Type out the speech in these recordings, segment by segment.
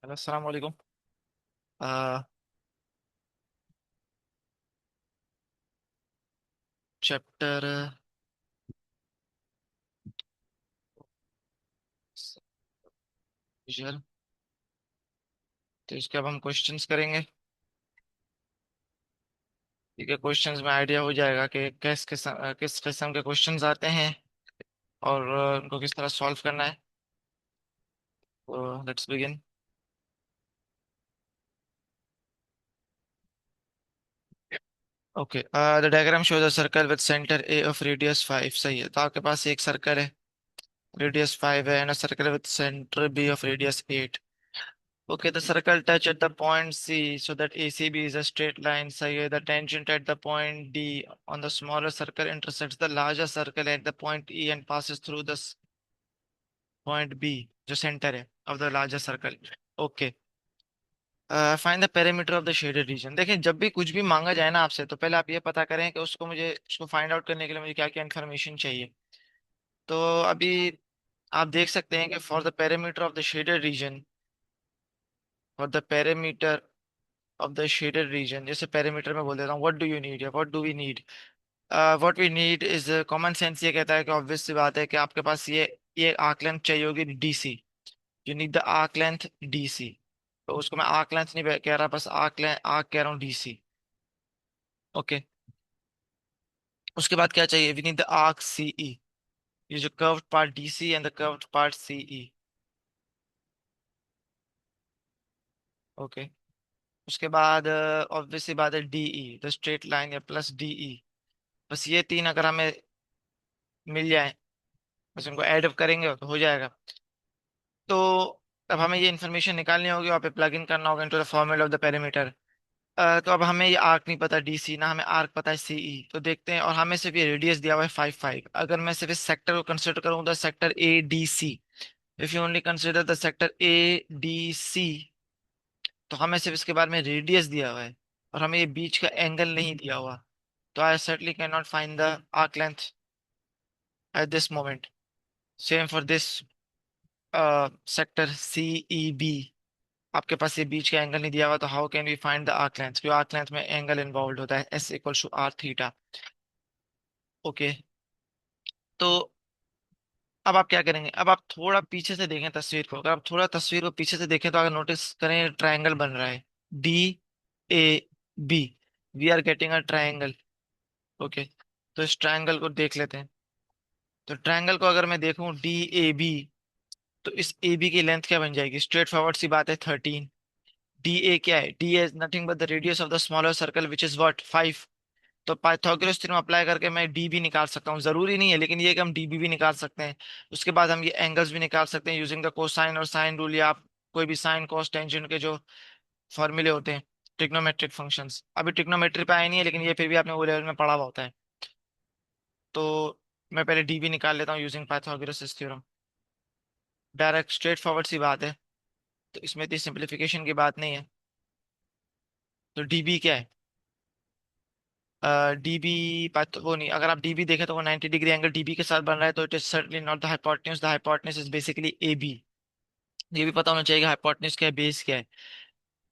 अस्सलाम वालेकुम। आ, chapter visual. तो इसके अब हम क्वेश्चंस करेंगे। ठीक है, क्वेश्चंस में आइडिया हो जाएगा कि किस किस्म के क्वेश्चंस आते हैं और उनको किस तरह सॉल्व करना है। तो let's begin. Okay, the diagram shows a circle with centre A of radius 5। सही है, तो आपके पास एक सर्कल है, रेडियस 5 है, and a circle with centre B of radius 8। Okay, the circle touch at the point C, so that ACB is a straight line. So here the tangent at the point D on the smaller circle intersects the larger circle at the point E and passes through the point B, जो center है of the larger circle. Okay. Find the perimeter of the shaded region। देखिए, जब भी कुछ भी मांगा जाए ना आपसे, तो पहले आप ये पता करें कि उसको फाइंड आउट करने के लिए मुझे क्या क्या इन्फॉर्मेशन चाहिए। तो अभी आप देख सकते हैं कि for the perimeter of the shaded region, for the perimeter of the shaded region, जैसे पेरीमीटर में बोल देता हूँ, व्हाट डू यू नीड या what do we need. What we need is common sense. ये कहता है कि ऑब्वियस सी बात है कि आपके पास ये आर्क लेंथ चाहिए होगी DC. You need the arc length DC. तो उसको मैं आर्क लेंथ नहीं कह रहा, बस आर्क कह रहा हूँ डीसी। ओके, उसके बाद क्या चाहिए, we need the arc C E. ये जो curved part D C and the curved part C E. Okay, उसके बाद ऑब्वियस सी बात है डीई, द स्ट्रेट लाइन या प्लस डीई। बस ये तीन अगर हमें मिल जाए, बस उनको ऐड करेंगे तो हो जाएगा। तो अब हमें ये इन्फॉर्मेशन निकालनी होगी, वहाँ पे प्लग इन करना होगा into the formula of the perimeter. तो अब हमें ये आर्क नहीं पता डीसी, ना हमें आर्क पता है सीई। तो देखते हैं, और हमें सिर्फ ये रेडियस दिया हुआ है 5 5। अगर मैं सिर्फ इस सेक्टर को कंसिडर करूँ, the sector A D C, if you only consider the sector A D C, तो हमें सिर्फ इसके बारे में रेडियस दिया हुआ है और हमें ये बीच का एंगल नहीं दिया हुआ। तो I certainly can not find the arc length at this moment. Same for this sector C E B. आपके पास ये बीच का एंगल नहीं दिया हुआ, तो how can we find the arc length, क्योंकि आर्क लेंथ में एंगल इन्वॉल्व होता है, S equal to R theta. Okay, तो अब आप क्या करेंगे, अब आप थोड़ा पीछे से देखें तस्वीर को। अगर आप थोड़ा तस्वीर को पीछे से देखें तो अगर नोटिस करें, ट्रायंगल बन रहा है D A B. We are getting a triangle. Okay, तो इस ट्रायंगल को देख लेते हैं। तो ट्रायंगल को अगर मैं देखूं डी ए बी, तो इस ए बी की लेंथ क्या बन जाएगी, स्ट्रेट फॉरवर्ड सी बात है 13। डी ए क्या है, D is nothing but the radius of the smaller circle which is what 5। तो पाइथागोरस थ्योरम अप्लाई करके मैं डी भी निकाल सकता हूँ, जरूरी नहीं है लेकिन ये कि हम डी भी निकाल सकते हैं। उसके बाद हम ये एंगल्स भी निकाल सकते हैं यूजिंग द कोसाइन और साइन रूल, या आप कोई भी साइन कॉस टेंजेंट के जो फॉर्मूले होते हैं, ट्रिग्नोमेट्रिक फंक्शंस। अभी ट्रिग्नोमेट्री पे आए नहीं है, लेकिन ये फिर भी आपने वो लेवल में पढ़ा हुआ होता है। तो मैं पहले डी भी निकाल लेता हूँ using Pythagoras theorem. Direct straight forward सी बात है, तो इसमें इतनी सिंप्लीफिकेशन की बात नहीं है। तो डी बी क्या है, डीबी, वो नहीं, अगर आप डीबी देखें तो वो 90 डिग्री एंगल डीबी के साथ बन रहा है, तो it is certainly not the hypotenuse. The hypotenuse is basically A B. ये भी पता होना चाहिए कि हाइपोटेन्यूज क्या है, बेस क्या है,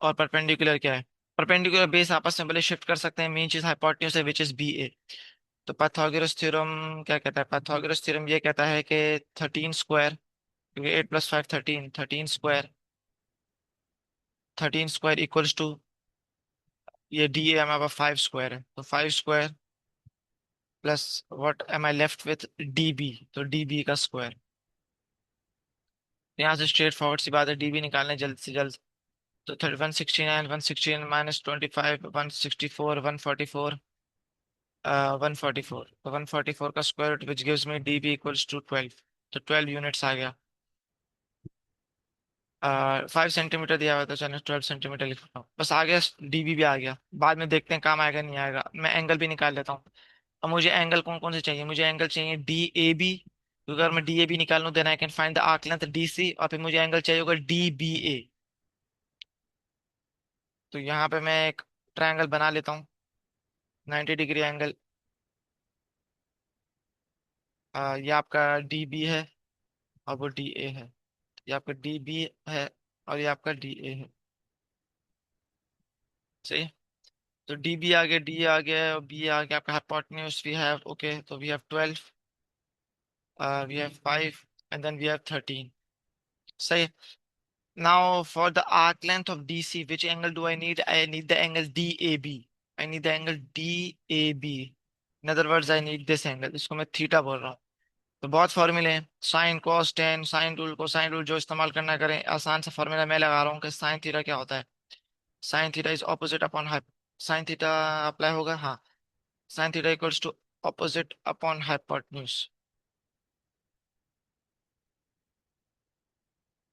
और परपेंडिकुलर क्या है। परपेंडिकुलर बेस आपस में भले शिफ्ट कर सकते हैं, मेन चीज हाइपोटेन्यूज है विच इज बी ए। तो पाइथागोरस थ्योरम क्या कहता है, पाइथागोरस थ्योरम ये कहता है कि 13 स्क्वायर, क्योंकि 8 + 5 13, 13 स्क्वायर, 13 स्क्वायर इक्वल्स टू, ये डी ए हमारे 5 स्क्वायर है, तो 5 square plus what am I left with D B, तो डी बी का स्क्वायर। यहाँ से स्ट्रेट फॉरवर्ड सी बात है, डी बी निकालना है जल्द से जल्द। तो 169, 169 -25, 164, 144, 144, तो 144 का square root which gives me D B equals to 12। तो 12 यूनिट्स आ गया। 5 सेंटीमीटर दिया हुआ था, चलो 12 सेंटीमीटर लिख रहा हूँ, बस आ गया। डीबी भी आ गया, बाद में देखते हैं काम आएगा नहीं आएगा। मैं एंगल भी निकाल लेता हूँ। अब मुझे एंगल कौन कौन से चाहिए, मुझे एंगल चाहिए डी ए बी, क्योंकि अगर मैं डी ए बी निकालूं then I can find the arc length D C, और फिर मुझे एंगल चाहिए होगा डी बी ए। तो यहाँ पे मैं एक ट्रायंगल बना लेता हूँ, 90 डिग्री एंगल। ये आपका डी बी है और वो डी ए है। ये आपका डी बी है और ये आपका डी ए है। सही। तो डी बी आ गया, डी आ गया, बी आ गया, आपका हाइपोटेन्यूज वी हैव, ओके, तो we have 12, we have 5, and then we have 13। सही। Now for the arc length of DC, which angle do I need? I need the angle DAB. I need the angle DAB. In other words, I need this angle. इसको मैं theta बोल रहा हूँ। तो बहुत फॉर्मूले हैं, sine cos tan, sine rule को साइन रूल जो इस्तेमाल करना करें, आसान सा फॉर्मूला मैं लगा रहा हूँ कि साइन थीटा क्या होता है। Sine theta is opposite upon hyp, sine theta apply होगा, हाँ। Sine theta equals to opposite upon hypotenuse.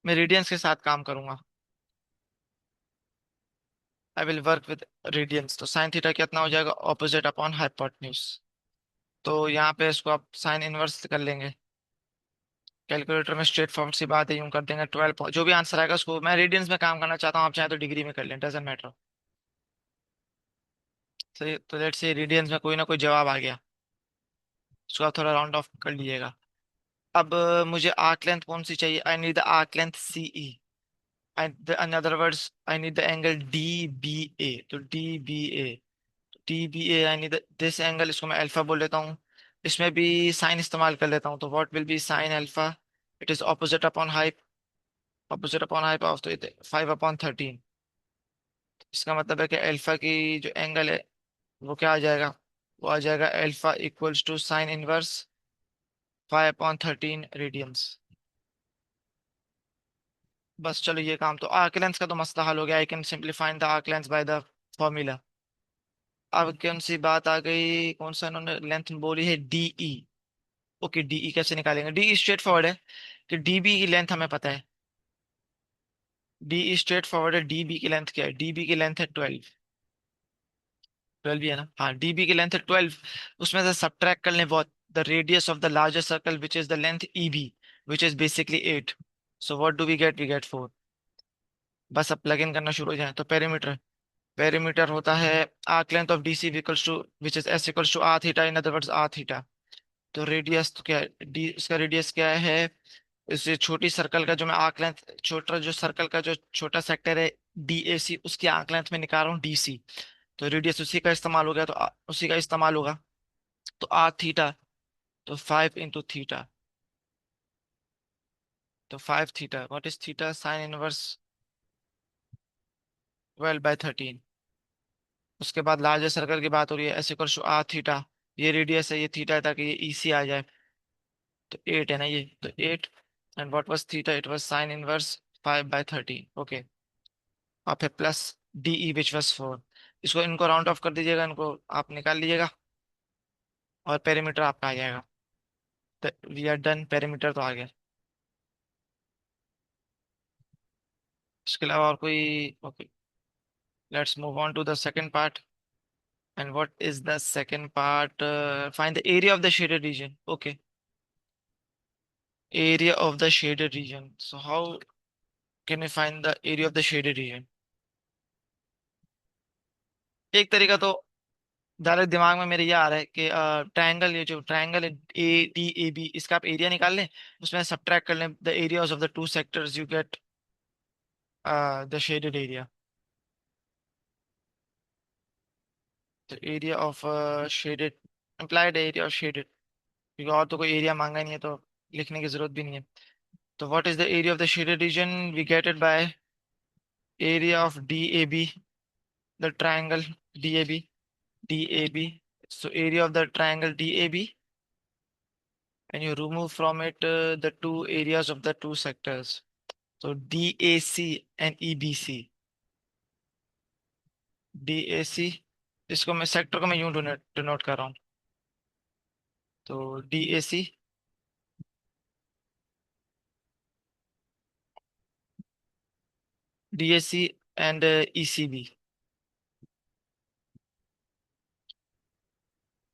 मैं रेडियंस के साथ काम करूंगा। I will work with radians. तो साइन थीटा कितना हो जाएगा, ऑपोजिट अपॉन हाइपोटेन्यूज। तो यहाँ पे इसको आप साइन इनवर्स कर लेंगे। कैलकुलेटर में स्ट्रेट फॉरवर्ड सी बात है, यूं कर देंगे 12, जो भी आंसर आएगा उसको, मैं रेडियंस में काम करना चाहता हूँ, आप चाहे तो डिग्री में कर लें, डजेंट मैटर। तो लेट्स से रेडियंस में कोई ना कोई जवाब आ गया, उसको आप थोड़ा राउंड ऑफ कर लीजिएगा। अब मुझे आर्क लेंथ कौन सी चाहिए, I need the arc length C E. In other words I need the angle D B A. तो D B A I need this angle, इसको मैं अल्फा बोल लेता हूँ। इसमें भी साइन इस्तेमाल कर लेता हूँ, तो what will B sine alpha, it is opposite upon hype, opposite upon hype of, तो 5/13। इसका मतलब है कि अल्फा की जो एंगल है वो क्या आ जाएगा, वो आ जाएगा alpha equals to sine inverse 5/13 radians. बस चलो, ये काम तो आर्क लेंस का तो मसला हल हो गया। I can simplify the arc lens bye the formula. अब कौन सी बात आ गई, कौन सा इन्होंने लेंथ बोली है, डीई। ओके, डीई कैसे निकालेंगे, डीई स्ट्रेट फॉरवर्ड है कि डीबी की लेंथ हमें पता है। डीई स्ट्रेट फॉरवर्ड है, डीबी की लेंथ क्या है, डीबी की लेंथ है 12। 12 ही है ना, हाँ, डीबी की लेंथ है 12। उसमें से सब्ट्रैक्ट कर लें बहुत, the radius of the larger circle which is the length E B, which is basically 8। So what do we get 4। बस अब प्लग इन करना शुरू हो जाए। तो पेरीमीटर, पेरीमीटर होता है arc length of D C equals to which is S equals to R theta, in other words R theta. तो रेडियस तो क्या है, डी इसका रेडियस क्या है, इससे छोटी सर्कल का जो मैं आर्क लेंथ, छोटा जो सर्कल का जो छोटा सेक्टर है डी ए सी, उसकी आर्क लेंथ में निकाल रहा हूँ डी सी। तो रेडियस उसी का इस्तेमाल हो गया, तो उसी का इस्तेमाल होगा। तो आर थीटा, तो 5 into थीटा। तो 5 theta, what is theta, sine inverse 12/13। उसके बाद लार्जर सर्कल की बात हो रही है, ऐसे कर आर थीटा, ये रेडियस है, ये थीटा है, ताकि ये ई सी आ जाए। तो 8 है ना ये, तो 8। And what was theta, it was sign inverse 5/13, okay. और फिर प्लस डीई विच वाज 4। इसको, इनको राउंड ऑफ कर दीजिएगा, इनको आप निकाल लीजिएगा, और पेरीमीटर आपका आ जाएगा। तो वी आर डन, पेरीमीटर तो आ गया। इसके अलावा और कोई, okay, let's move on to the second part. And what is the second part, find the area of the shaded region, okay. area of the shaded region. So how can we find the area of the shaded region? एक तरीका तो direct दिमाग में मेरे ये आ रहा है कि ट्रायंगल, ये जो ट्रायंगल है ए डी ए बी, इसका आप एरिया निकाल लें, उसमें सब्ट्रैक्ट कर लें the areas of the two sectors, you get the shaded area. The area of shaded, implied area of shaded, क्योंकि और तो कोई एरिया मांगा ही नहीं है, तो लिखने की जरूरत भी नहीं है। तो what is the area of the shaded region, we get it by area of D A B, the triangle D A B, DAB. So area of the triangle DAB, and you remove from it the two areas of the two sectors. So DAC and EBC. DAC, इसको मैं sector को मैं यूं denote कर रहा हूँ। तो DAC, DAC and ECB,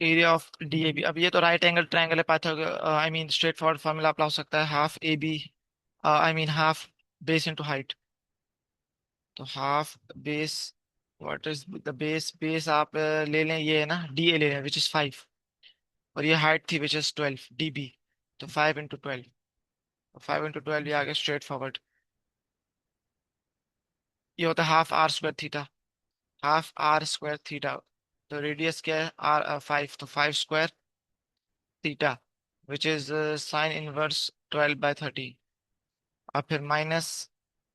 area of DAB। अब ये तो राइट एंगल ट्रायंगल है, Pythagoras, I mean straight forward formula apply हो सकता है, half A B, I mean half base into height. तो half base, what is the base, base आप ले लें, ये है ना डी ए ले लें विच इज 5, और ये हाइट थी विच इज 12 DB। तो 5 into 12, तो 5 into 12 ये आ गया स्ट्रेट फॉरवर्ड। ये होता है half are square theta. Half are square theta. तो रेडियस क्या है, आर 5, तो 5 square theta, which is sine inverse 12/30। और फिर माइनस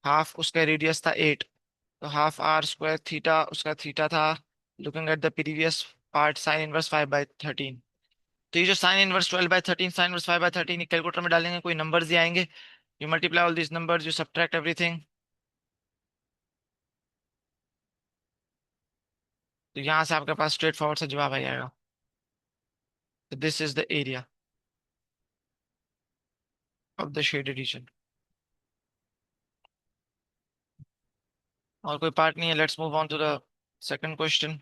हाफ, उसका रेडियस था 8, तो हाफ आर स्क्वायर थीटा उसका थीटा था, looking at the previous part, sign inverse 5/13। तो ये जो साइन इनवर्स 12/13, साइन इनवर्स 5/13, ये कैलकुलेटर में डालेंगे कोई नंबर्स ही आएंगे। You multiply all this numbers, you subtract everything. तो यहाँ से आपके पास स्ट्रेट फॉरवर्ड सा जवाब आ जाएगा। तो this is the area of the shaded region. और कोई पार्ट नहीं है, let's move on to the second question.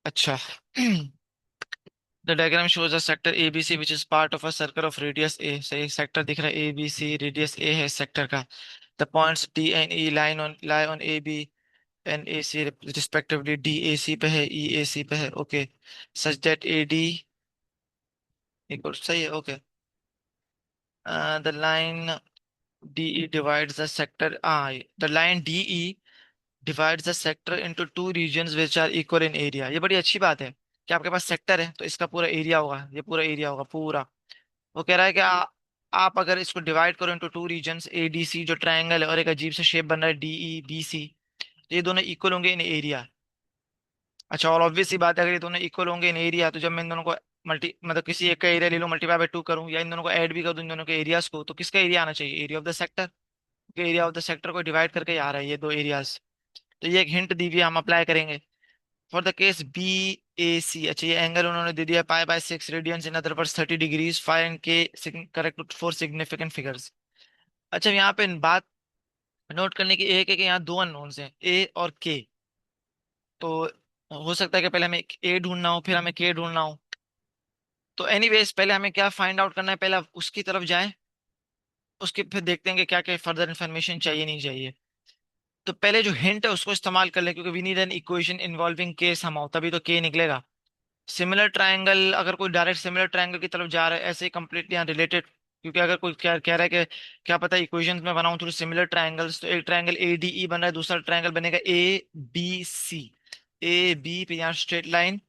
अच्छा। The diagram shows a sector ABC which is part of a circle of radius A. सही, sector दिख रहा है ABC, radius ए है सेक्टर का। The points D and E lie on AB and AC respectively। D AC पे है, E AC पे है, okay. Such that AD equal, सही है, okay. The line DE divides the sector, the line DE divides the sector into two regions which are equal in area। ये बड़ी अच्छी बात है कि आपके पास सेक्टर है तो इसका पूरा एरिया होगा, ये पूरा एरिया होगा पूरा। वो कह रहा है कि आप अगर इसको डिवाइड करो इनटू टू रीजन्स, ADC जो ट्रायंगल है, और एक अजीब सा शेप बन रहा है DE BC, तो ये दोनों इक्वल होंगे इन एरिया। अच्छा, और ऑब्वियस सी बात है, अगर ये दोनों इक्वल होंगे इन एरिया, तो जब मैं इन दोनों को मल्टी मतलब किसी एक का एरिया ले लूँ, मल्टीप्लाई बाय 2 करूँ, या इन दोनों को ऐड भी कर दूं इन दोनों के एरियाज को, तो किसका एरिया आना चाहिए, एरिया ऑफ द सेक्टर। क्योंकि एरिया ऑफ द सेक्टर को डिवाइड करके ही आ रहा है ये दो एरियाज। तो ये एक हिंट दी हुई है, हम अप्लाई करेंगे। फॉर द केस BAC, अच्छा ये एंगल उन्होंने दे दिया π/6 radians, in other words 30 degrees, find K correct four significant figures. अच्छा, यहाँ पे बात नोट करने की एक है कि यहाँ दो अननोन्स हैं, A और K। तो हो सकता है कि पहले हमें A ढूंढना हो, फिर हमें K ढूंढना हो। तो एनीवेज पहले हमें क्या फाइंड आउट करना है, पहले आप उसकी तरफ जाएं, उसके फिर देखते हैं कि क्या क्या फर्दर इन्फॉर्मेशन चाहिए नहीं चाहिए। तो पहले जो हिंट है उसको इस्तेमाल कर ले, क्योंकि we need an equation involving K somehow, तभी तो के निकलेगा। सिमिलर ट्रायंगल, अगर कोई डायरेक्ट सिमिलर ट्रायंगल की तरफ जा रहा है, ऐसे ही कंप्लीटली यहाँ रिलेटेड। क्योंकि अगर कोई क्या कह रहा है कि क्या पता इक्वेशंस में बनाऊं थ्रू सिमिलर ट्रायंगल्स, तो एक ट्रायंगल ADE बन रहा है, दूसरा ट्रायंगल बनेगा ABC। AB पे यहाँ स्ट्रेट लाइन,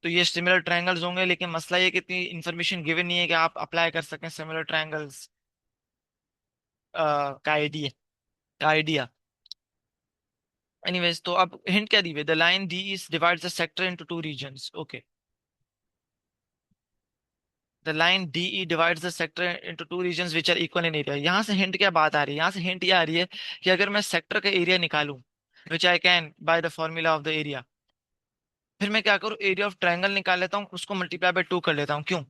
तो ये सिमिलर ट्रायंगल्स होंगे, लेकिन मसला ये कि इतनी इन्फॉर्मेशन गिवन नहीं है कि आप अप्लाई कर सकें सिमिलर ट्रायंगल्स का आइडिया। एनीवेज, तो अब हिंट क्या दी हुई, the line D is divides the sector into two regions, okay. The line DE divides the sector into two regions which are equal in area. यहाँ से हिंट क्या बात आ रही है, यहाँ से हिंट ये आ रही है कि अगर मैं सेक्टर का एरिया निकालूं, which I can by the formula of the area, फिर मैं क्या करूँ, एरिया ऑफ ट्रायंगल निकाल लेता हूँ, उसको मल्टीप्लाई बाय 2 कर लेता हूँ। क्यों?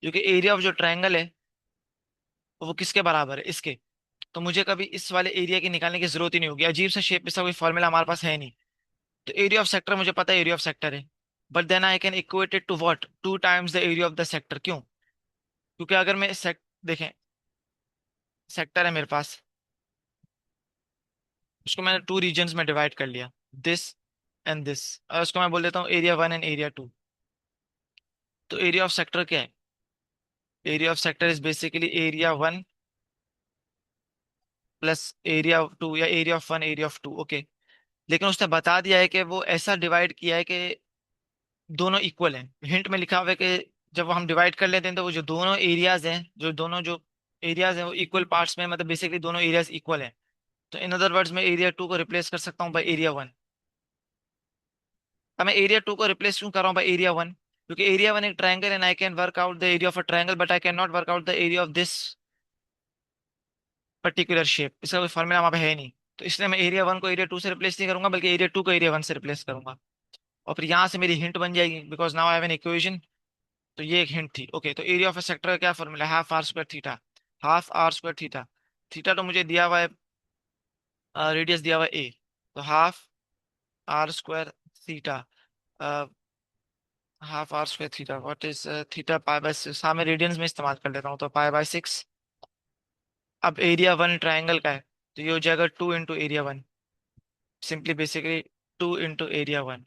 क्योंकि एरिया ऑफ जो ट्रायंगल है वो किसके बराबर है, इसके। तो मुझे कभी इस वाले एरिया की निकालने की जरूरत ही नहीं होगी, अजीब सा शेप, इसका कोई फॉर्मूला हमारे पास है नहीं। तो एरिया ऑफ सेक्टर मुझे पता है, एरिया ऑफ सेक्टर है। But then I can equate it to what, 2 times the area of the sector. क्यों? क्योंकि अगर मैं देखें, सेक्टर है मेरे पास, उसको मैंने टू रीजन्स में डिवाइड कर लिया, दिस एंड दिस, और उसको मैं बोल देता हूँ एरिया 1 एंड एरिया 2। तो एरिया ऑफ सेक्टर क्या है, area of sector is basically area 1 plus area 2, या area of 1 area of 2, okay. लेकिन उसने बता दिया है कि वो ऐसा डिवाइड किया है कि दोनों इक्वल हैं। हिंट में लिखा हुआ है कि जब वो हम डिवाइड कर लेते हैं, तो वो जो दोनों एरियाज हैं, जो दोनों जो एरियाज हैं वो इक्वल पार्ट्स में, मतलब बेसिकली दोनों एरियाज इक्वल हैं। तो इन अदर वर्ड्स में एरिया 2 को रिप्लेस कर सकता हूँ बाई एरिया 1। अब मैं एरिया 2 को रिप्लेस क्यों कर रहा हूँ बाई एरिया 1? क्योंकि एरिया 1 एक triangle and I can work out the area of a triangle, but I can not work out the area of this particular shape. इसका कोई फॉर्मूला वहाँ पे है नहीं। तो इसलिए मैं एरिया 1 को एरिया 2 से रिप्लेस नहीं करूंगा, बल्कि एरिया 2 को एरिया 1 से रिप्लेस करूंगा। और फिर यहाँ से मेरी हिंट बन जाएगी, because now I have an equation. तो ये एक हिंट थी, ओके। तो एरिया ऑफ अ सेक्टर का क्या फॉर्मूला है, half are square theta. Half are square theta, theta तो मुझे दिया हुआ है, रेडियस दिया हुआ है A। तो half are square theta, half are square theta, what is theta, π/6। हाँ, मैं रेडियंस में इस्तेमाल कर लेता हूँ, तो π/6। अब एरिया 1 ट्राइंगल का है, तो ये हो जाएगा 2 into area 1, simply basically 2 into area 1।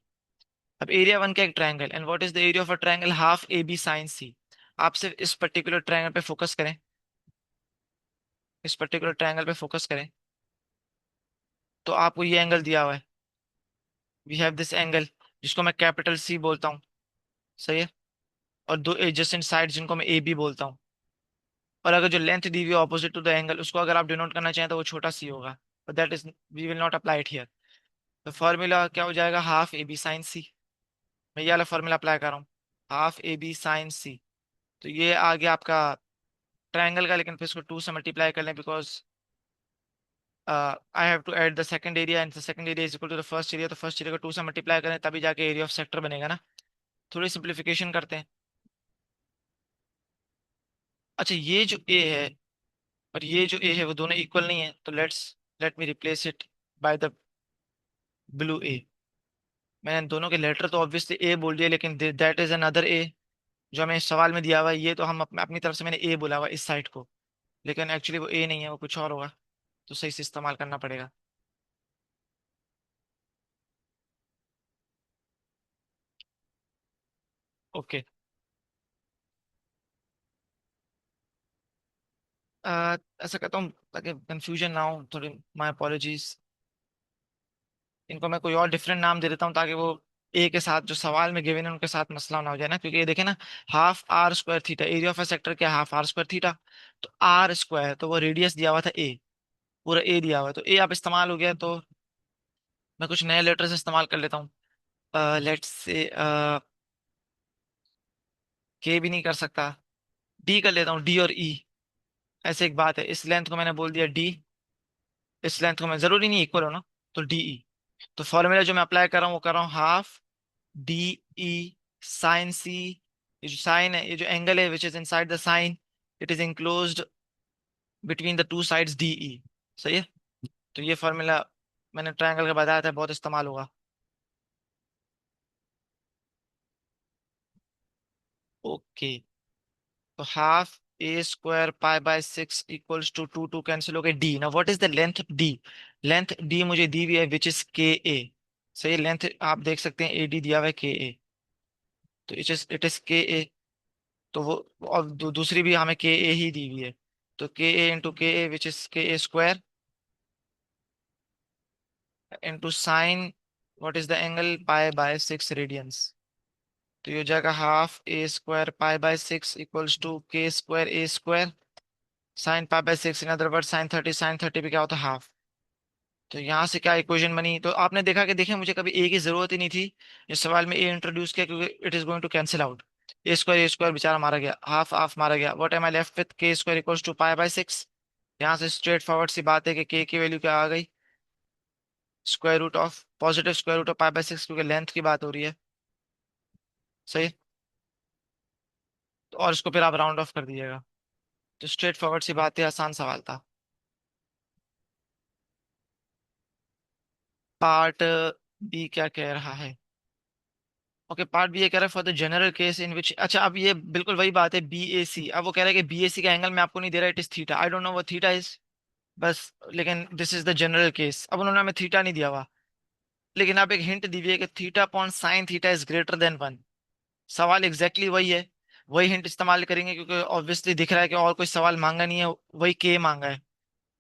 अब एरिया 1 का एक triangle, and what is the area of a triangle, half AB sine C। आप सिर्फ इस पर्टिकुलर ट्राइंगल पे फोकस करें। इस पर्टिकुलर ट्रायंगल पे फोकस करें, तो आपको ये एंगल दिया हुआ है। वी हैव दिस एंगल, जिसको मैं कैपिटल सी बोलता हूँ। सही है। और दो एडजेसेंट साइड जिनको मैं ए बी बोलता हूँ। और अगर जो लेंथ दी हुई है ऑपोजिट टू द एंगल, उसको अगर आप डिनोट करना चाहें तो वो छोटा सी होगा। But that is, we will not apply it here. तो फॉर्मूला क्या हो जाएगा, half A B sine C. मैं ये वाला फॉर्मूला अप्लाई कर रहा हूँ, half A B sine C. तो ये आ गया आपका ट्रायंगल का, लेकिन फिर इसको टू से मल्टीप्लाई कर लें, because I have to add the second area, and the second area is equal to the first area. तो फर्स्ट एरिया को टू से मल्टीप्लाई करें तभी जाके एरिया ऑफ सेक्टर बनेगा ना। थोड़ी सिंप्लीफिकेशन करते हैं। अच्छा, ये जो ए है और ये जो ए है वो दोनों इक्वल नहीं है, तो let me replace it by the blue A. मैंने दोनों के लेटर तो ऑब्वियसली ए बोल दिया, लेकिन दैट इज अनदर ए जो हमें सवाल में दिया हुआ है। ये तो हम अपनी तरफ से मैंने ए बोला हुआ है इस साइड को, लेकिन एक्चुअली वो ए नहीं है, वो कुछ और होगा। तो सही से इस्तेमाल करना पड़ेगा। ओके। ऐसा करता हूँ ताकि कंफ्यूजन ना हो, थोड़ी माय अपोलॉजीज। इनको मैं कोई और डिफरेंट नाम दे देता हूँ, ताकि वो ए के साथ जो सवाल में गिवन है उनके साथ मसला ना हो जाए ना। क्योंकि ये देखे ना, half are square theta, area of a sector क्या, हाफ आर स्क्वायर थीटा। तो आर स्क्वायर, तो वो रेडियस दिया हुआ था ए, पूरा ए दिया हुआ है, तो ए आप इस्तेमाल हो गया। तो मैं कुछ नए लेटर्स इस्तेमाल कर लेता हूँ। लेट्स से के भी नहीं कर सकता, डी कर लेता हूँ, डी और ई। ऐसे एक बात है, इस लेंथ को मैंने बोल दिया डी, इस लेंथ को मैं, जरूरी नहीं इक्वल हो ना, तो डी ई। तो फॉर्मूला जो मैं अप्लाई कर रहा हूँ वो कर रहा हूँ half D E sine C. ये जो साइन है, ये जो एंगल है which is inside the sine, it is enclosed between the two sides D E. सही है। तो ये फॉर्मूला मैंने ट्रायंगल का बताया था, बहुत इस्तेमाल होगा। ओके। तो half A square pi by six equals to two two cancel हो गए डी। ना what is the length D? Length D मुझे दी हुई है विच इज के ए। सही, लेंथ आप देख सकते हैं ए डी दिया हुआ है के ए। तो इट इज के ए। तो वो, और दूसरी भी हमें के ए ही दी हुई है। तो के ए इंटू के ए which is K A square into sine, what is the angle, pi by six radians. तो ये हो जाएगा half A square pi by six equals to K square A square sine pi by six. In other word sine thirty, sine thirty पे क्या होता है, half. तो यहाँ से क्या इक्वेशन बनी, तो आपने देखा कि देखें मुझे कभी ए की जरूरत ही नहीं थी। इस सवाल में ए इंट्रोड्यूस किया क्योंकि it is going to cancel out. A square बेचारा मारा गया, हाफ हाफ मारा गया। What am I left with, K square equals to pi by six. यहाँ से स्ट्रेट फॉरवर्ड सी बात है कि के की वैल्यू क्या आ गई, square root of, positive square root of pi by six, क्योंकि लेंथ की बात हो रही है। सही है? तो और इसको फिर आप राउंड ऑफ कर दीजिएगा। तो स्ट्रेट फॉरवर्ड सी बात है, आसान सवाल था। पार्ट बी क्या कह रहा है? ओके, पार्ट बी ये कह रहा है for the general case in which, अच्छा अब ये बिल्कुल वही बात है, बी ए सी। अब वो कह रहा है कि बी ए सी का एंगल मैं आपको नहीं दे रहा, it is theta, I don't know वो थीटा इज, बस। लेकिन this is the general case, अब उन्होंने हमें थीटा नहीं दिया हुआ। लेकिन आप एक हिंट दी हुई है कि theta upon sine theta is greater then one. सवाल एग्जैक्टली वही है, वही हिंट इस्तेमाल करेंगे, क्योंकि ऑब्वियसली दिख रहा है कि और कोई सवाल मांगा नहीं है, वही के मांगा है।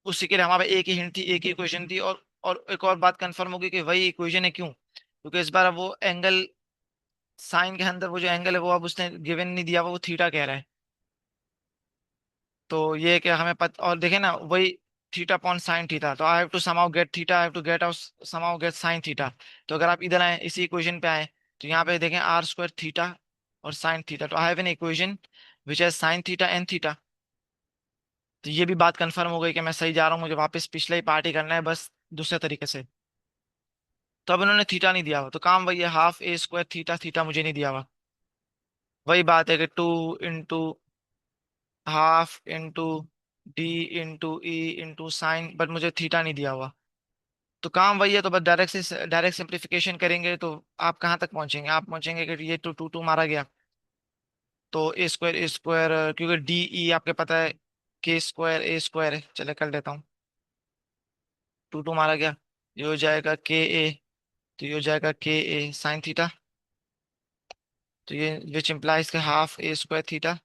उसी के लिए हमारे एक ही हिंट थी, एक ही इक्वेशन थी। और एक और बात कंफर्म होगी कि वही इक्वेशन है, क्यों? क्योंकि इस बार वो एंगल, साइन के अंदर वो जो एंगल है वो अब उसने गिवन नहीं दिया हुआ, वो थीटा कह रहा है। तो ये कि हमें और देखे ना, वही थीटा अपॉन साइन थीटा। तो I have to somehow get theta, I have to get out somehow get sine theta. तो अगर आप इधर आए, इसी इक्वेशन पे आए, तो यहाँ पे देखें आर स्क्वायर थीटा और साइन थीटा। तो I have an equation which है साइन थीटा एंड थीटा। तो ये भी बात कंफर्म हो गई कि मैं सही जा रहा हूँ, मुझे वापस पिछले ही पार्टी करना है, बस दूसरे तरीके से। तो अब इन्होंने थीटा नहीं दिया हुआ, तो काम वही है, half A square theta, theta मुझे नहीं दिया हुआ। वही बात है कि two into half into D into E into sine, but मुझे थीटा नहीं दिया हुआ। तो काम वही है, तो बस डायरेक्ट सिंप्लीफिकेशन करेंगे तो आप कहाँ तक पहुंचेंगे, आप पहुंचेंगे कि ये टू टू टू मारा गया, तो ए स्क्वायर, क्योंकि डी ई आपके पता है के स्क्वायर ए स्क्वायर है, चले कर लेता हूँ। टू टू मारा गया, ये हो जाएगा के ए। तो ये हो जाएगा के ए साइन थीटा। तो ये which implies K half A square theta.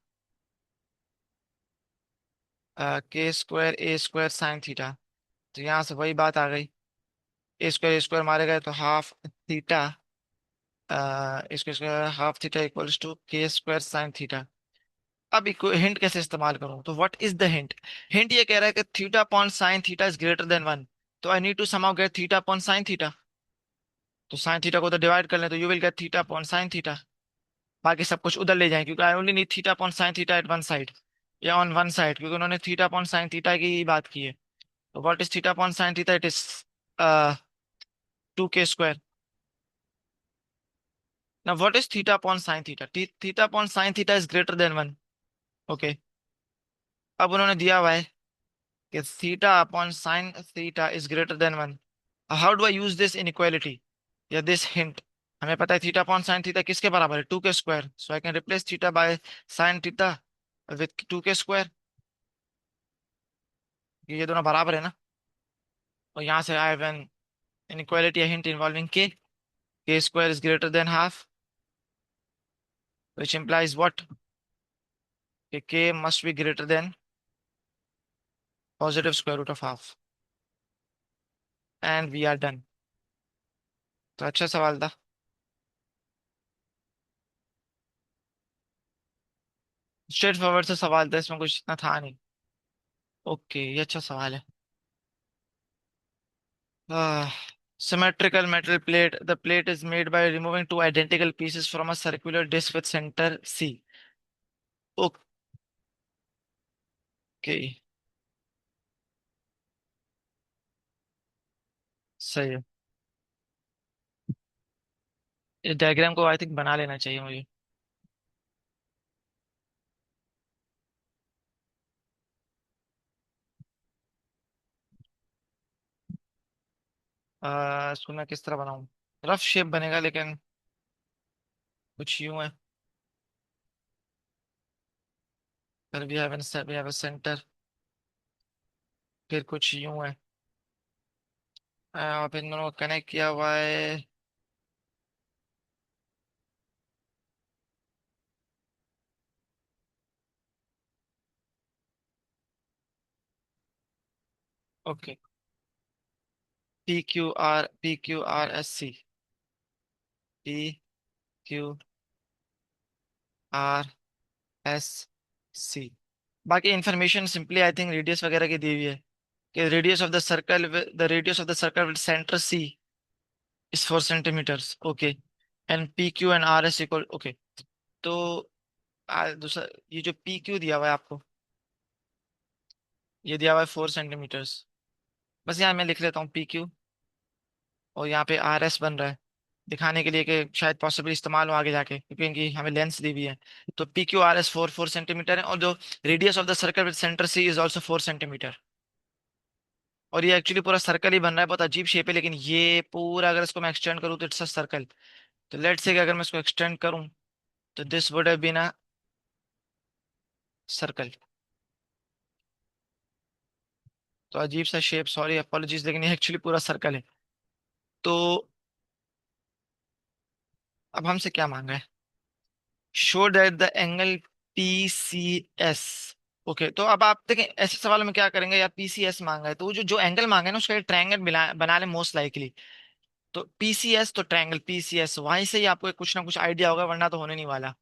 k² a² sin थीटा। तो यहाँ से वही बात आ गई, a² मारे गए तो हाफ थीटा, इसके half theta equals to k² sin theta. अब हिंट कैसे इस्तेमाल करूं, तो what is the hint? Hint ये कह रहा है कि theta upon sine theta is greater than 1, तो I need to somehow get theta upon sine theta. तो साइन थीटा को तो डिवाइड कर लें, तो you will get theta upon sine theta. बाकी सब कुछ उधर ले जाएं, क्योंकि I only need theta upon sine theta at one side, या ऑन वन साइड, क्योंकि उन्होंने थीटा अपॉन साइन थीटा की ही बात की है। तो what is theta upon sine theta? It is 2k²। ना what is theta upon sine theta? Theta upon sine theta is greater than 1। Okay, अब उन्होंने दिया हुआ है कि theta upon sine theta is greater than 1। How do I use this inequality या this hint? हमें पता है थीटा अपॉन साइन थीटा किसके बराबर है, 2k², so I can replace theta by sine theta with 2k²। ये दोनों बराबर है ना। और यहाँ से I have an inequality hint involving k² is greater than half, which implies what? K must be greater than positive square root of half, and we are done। तो अच्छा सवाल था। स्ट्रेट फॉरवर्ड से सवाल था, इसमें कुछ इतना था नहीं। ओके, ये अच्छा सवाल है। Symmetrical metal plate. The plate is made by removing two identical pieces from a circular disc with center C. Okay, सही है। इस डायग्राम को आई थिंक बना लेना चाहिए मुझे। इसको मैं किस तरह बनाऊं? रफ शेप बनेगा, लेकिन कुछ यूं है। फिर वी हैव सेंटर, फिर कुछ यूं है। और फिर इन दोनों को कनेक्ट किया हुआ है। Okay, PQR, PQR, SC, PQRSC। बाकी information simply I think radius वगैरह की दी हुई है, कि radius of the circle with centre C is 4 centimetres. Okay, and PQ and RS equal. Okay, तो दूसरा, ये जो PQ दिया हुआ है आपको, ये दिया हुआ है 4 सेंटीमीटर्स। बस यहाँ मैं लिख लेता हूँ PQ, और यहाँ पे RS बन रहा है, दिखाने के लिए कि शायद पॉसिबल इस्तेमाल हो आगे जाके, क्योंकि इनकी हमें लेंस दी हुई है। तो PQRS 4 4 सेंटीमीटर है, और जो radius of the circle with centre C is also 4 centimetre. और ये एक्चुअली पूरा सर्कल ही बन रहा है, बहुत अजीब शेप है, लेकिन ये पूरा अगर इसको मैं एक्सटेंड करूँ तो इट्स अ सर्कल। तो लेट्स से कि अगर मैं इसको एक्सटेंड करूँ, तो this would have been a circle. तो अजीब सा शेप, सॉरी अपोलॉजीज, लेकिन ये एक्चुअली पूरा सर्कल है। तो अब हमसे क्या मांगा है? Show that the angle PCS। Okay, तो अब आप देखें ऐसे सवालों में क्या करेंगे, यार PCS मांगा है तो वो जो जो एंगल मांगा है ना, उसका ट्रायंगल बना ले मोस्ट लाइकली। तो PCS तो ट्रायंगल PCS, वहीं से ही आपको कुछ ना कुछ आइडिया होगा, वरना तो होने नहीं वाला।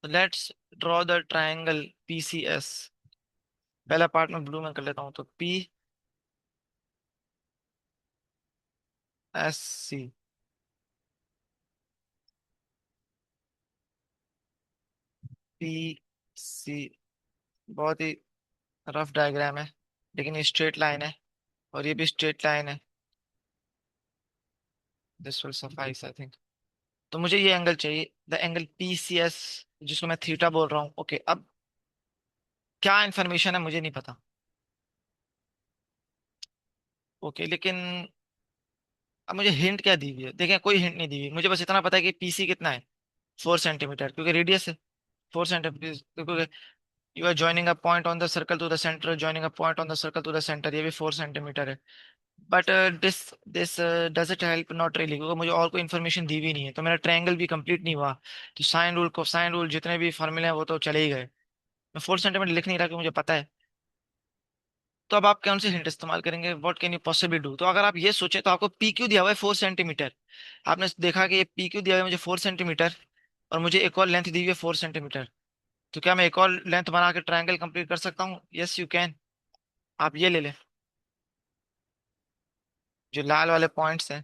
तो let's draw the triangle PCS। पहला पार्ट में ब्लू में कर लेता हूँ, तो PSC। PC बहुत ही रफ डायग्राम है, लेकिन ये स्ट्रेट लाइन है, और ये भी स्ट्रेट लाइन है। This will suffice I think. तो मुझे ये एंगल चाहिए, द एंगल PCS, जिसको मैं थीटा बोल रहा हूँ। ओके, अब क्या इन्फॉर्मेशन है मुझे नहीं पता। ओके, लेकिन अब मुझे हिंट क्या दी हुई है? देखें, कोई हिंट नहीं दी हुई, मुझे बस इतना पता है कि PC कितना है, 4 सेंटीमीटर, क्योंकि रेडियस है 4 सेंटीमीटर। क्योंकि you are joining a point on the circle to the centre, joining a point on the circle to the centre, ये भी 4 सेंटीमीटर है। But this this does it help? Not really, क्योंकि मुझे और कोई information दी हुई नहीं है, तो मेरा ट्रायंगल भी कंप्लीट नहीं हुआ। तो साइन रूल, कोसाइन रूल, जितने भी फॉर्मूले हैं वो तो चले ही गए। मैं 4 सेंटीमीटर लिख नहीं रहा कि मुझे पता है। तो अब आप कौन से हिंट इस्तेमाल करेंगे, what can you possibly do? तो अगर आप ये सोचे तो आपको पी क्यू दिया हुआ है 4 सेंटीमीटर। आपने देखा कि ये पी क्यू दिया हुआ है मुझे 4 सेंटीमीटर, और मुझे एक और लेंथ दी हुई है 4 सेंटीमीटर। तो क्या मैं एक और लेंथ बना के ट्रायंगल कंप्लीट कर सकता हूँ? Yes you can. आप ये ले लें, जो लाल वाले पॉइंट्स हैं।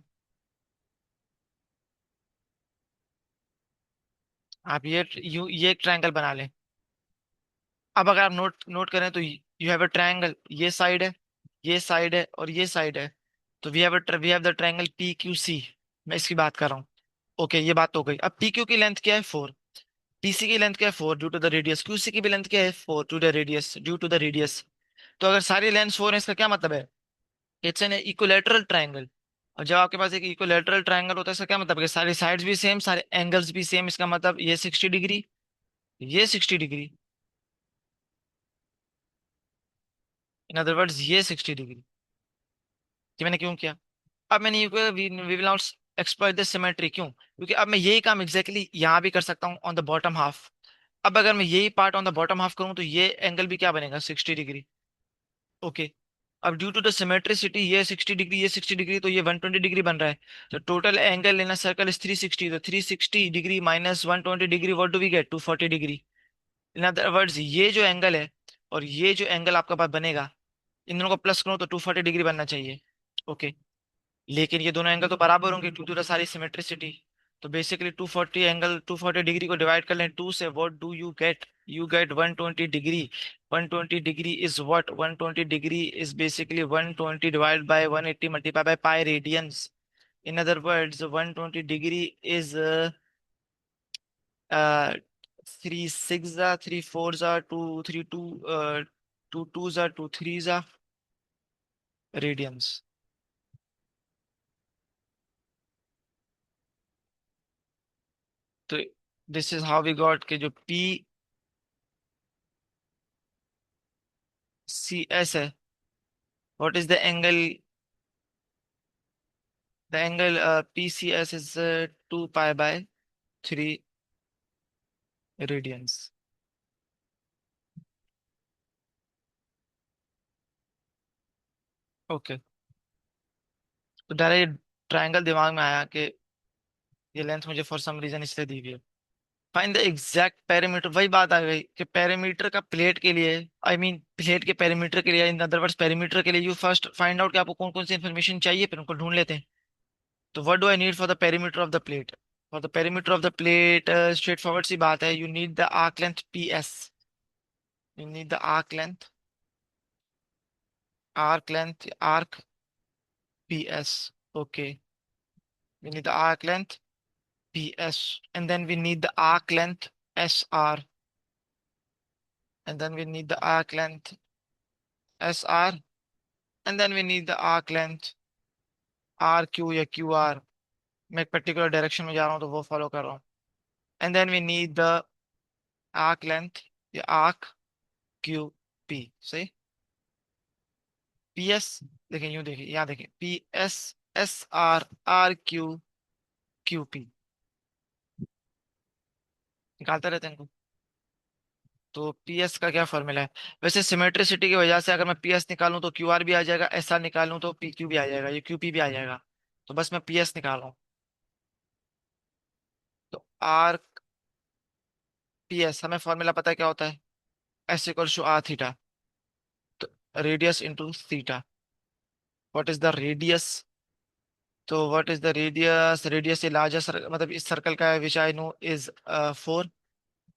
आप ये एक ट्रायंगल बना लें। अब अगर आप नोट नोट करें तो यू हैव अ ट्रायंगल, ये साइड है, ये साइड है, और ये साइड है। तो we have the triangle P Q C. मैं इसकी बात कर रहा हूँ। ओके, ये बात तो हो गई। अब पी क्यू की लेंथ क्या है? 4। पीसी की लेंथ क्या है? 4 due to the radius. QC की भी लेंथ क्या है? 4 to the radius, due to the radius. तो अगर सारी लेंथ 4 है, इसका क्या मतलब है? It's an equilateral triangle. और जब आपके पास एक इक्विलेटरल ट्रायंगल होता है, इसका क्या मतलब है कि सारी साइड्स भी सेम, सारे एंगल्स भी सेम। इसका मतलब ये 60 डिग्री, ये 60 डिग्री, इन अदर वर्ड्स ये 60 डिग्री। कि मैंने क्यों किया? अब मैंने we will not exploit this symmetry. क्यों? क्योंकि अब मैं यही काम एग्जैक्टली यहाँ भी कर सकता हूँ ऑन द बॉटम हाफ। अब अगर मैं यही part on the bottom half करूँ तो ये एंगल भी क्या बनेगा? 60 डिग्री। ओके। अब ड्यू टू द सिमेट्रिसिटी, ये 60 डिग्री, ये 60 डिग्री, तो ये 120 डिग्री बन रहा है। तो total angle in a circle is 360। तो 360 degree minus 120 degree, what do we get? 240 degree. In other words ये जो एंगल है और ये जो एंगल आपका पास बनेगा, इन दोनों को प्लस करो तो 240 डिग्री बनना चाहिए। ओके। लेकिन ये दोनों एंगल तो बराबर होंगे ड्यू टू द सारी सिमेट्रिसिटी। तो बेसिकली 240 को डिवाइड कर लें 2 से, what do you get? You get 120 degree. 120 degree is what? 120 degree is basically 120 divide by 180 multiply by pi radiance. In other words 120 degree is 3 6 3 4 2 3 2 2 2 2 3 radians. तो this is how we got के जो P C S है, what is the angle? The angle P C S is 2 pi by 3 radians. Okay. तो direct triangle दिमाग में आया कि ये लेंथ मुझे फॉर सम रीजन इसलिए दी हुई है। Find the exact perimeter. वही बात आ गई कि पेरीमीटर का प्लेट के लिए, आई मीन प्लेट के पेरीमीटर के लिए, इन अदर वर्ड्स पेरीमीटर के लिए यू फर्स्ट फाइंड आउट कि आपको कौन कौन सी इन्फॉर्मेशन चाहिए, फिर उनको ढूंढ लेते हैं। तो what do I need for the perimeter of the plate? For the perimeter of the plate straight forward सी बात है, you need the arc length P S. You need the arc length, arc ps. Okay, we need the arc length ps, and then we need the arc length sr, and then we need the arc length sr, and then we need the arc length rq या qr। मैं एक particular direction में जा रहा हूँ तो वो follow कर रहा हूँ। And then we need the arc length या आर्क क्यू पी। सही। पी एस, देखिए यूं देखिए, यहाँ देखिए, P S S R R Q Q P. निकालते रहते हैं इनको। तो पीएस का क्या फॉर्मूला है? वैसे सिमेट्रिसिटी की वजह से अगर मैं पीएस निकालूं तो क्यूआर भी आ जाएगा, एसआर निकालूं तो पीक्यू भी आ जाएगा, ये क्यूपी भी आ जाएगा। तो बस मैं पीएस निकाल रहा हूँ। तो आर पीएस हमें फॉर्मूला पता है क्या होता है? S equals to R theta. तो radius into theta. What is the radius? तो what is the radius? Radius ये लार्जेस्ट, मतलब इस सर्कल का which I know is 4।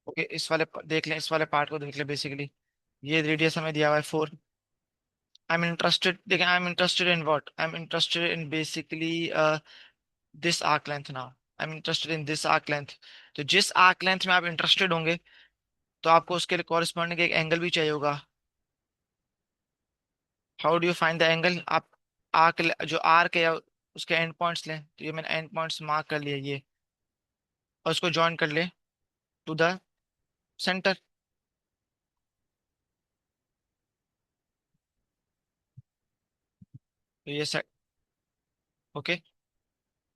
Okay, इस वाले देख लें, इस वाले पार्ट को देख लें। बेसिकली ये रेडियस हमें दिया हुआ है 4। आई एम इंटरेस्टेड, देखिए I am interested in what? I am interested in basically this arc length now. I am interested in this arc length. तो जिस आर्क लेंथ में आप इंटरेस्टेड होंगे, तो आपको उसके लिए कॉरेस्पॉन्डिंग एक एंगल भी चाहिए होगा। How do you find the angle? आप आर्क, जो आर्क है या उसके एंड पॉइंट्स लें। तो ये मैंने एंड पॉइंट्स मार्क कर लिया ये, और उसको ज्वाइन कर ले टू द सेंटर। तो ये सेट। ओके।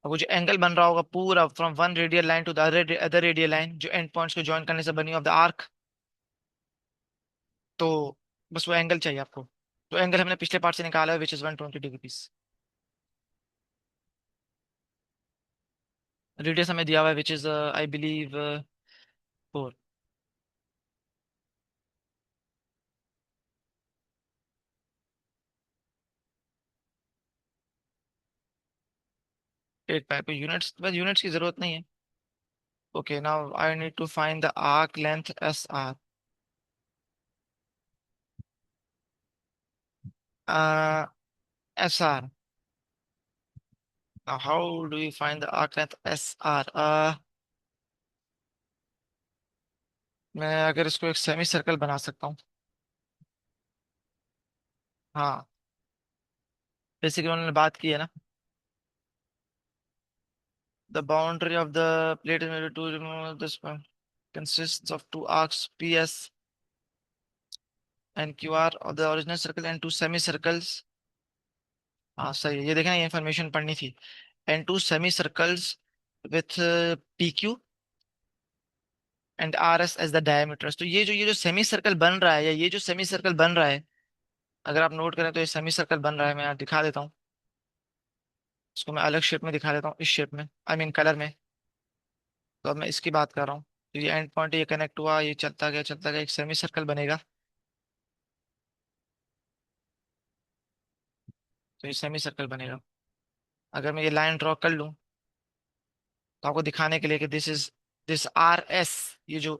अब वो जो एंगल बन रहा होगा पूरा from one radial line to the other radial line, जो एंड पॉइंट्स को ज्वाइन करने से बनी ऑफ द आर्क, तो बस वो एंगल चाहिए आपको। तो एंगल हमने पिछले पार्ट से निकाला है, विच इज 120 डिग्रीज। रेडियस हमें दिया हुआ है, विच इज आई बिलीव 4। 8 पाई को यूनिट्स, बस यूनिट्स की जरूरत नहीं है। Okay, now I need to find the arc length SR। SR, how do you find the arc length SR? मैं अगर इसको एक सेमी सर्कल बना सकता हूँ। हाँ, बेसिकली उन्होंने बात की है ना, the boundary of the plate is to remove this consists of two arcs PS and QR of the original circle and two semicircles। हाँ सही है, ये देखना, ये इन्फॉर्मेशन पढ़नी थी। and two semicircles with PQ and RS as the diameters। तो ये जो सेमी सर्कल बन रहा है, या ये जो सेमी सर्कल बन रहा है, अगर आप नोट करें तो ये सेमी सर्कल बन रहा है। मैं यहाँ दिखा देता हूँ, इसको मैं अलग शेप में दिखा देता हूँ, इस शेप में, आई मीन कलर में। तो अब मैं इसकी बात कर रहा हूँ। तो ये एंड पॉइंट, ये कनेक्ट हुआ, ये चलता गया, एक सेमी सर्कल बनेगा। तो ये सेमी सर्कल बनेगा। अगर मैं ये लाइन ड्रॉ कर लूँ, तो आपको दिखाने के लिए कि दिस RS, ये जो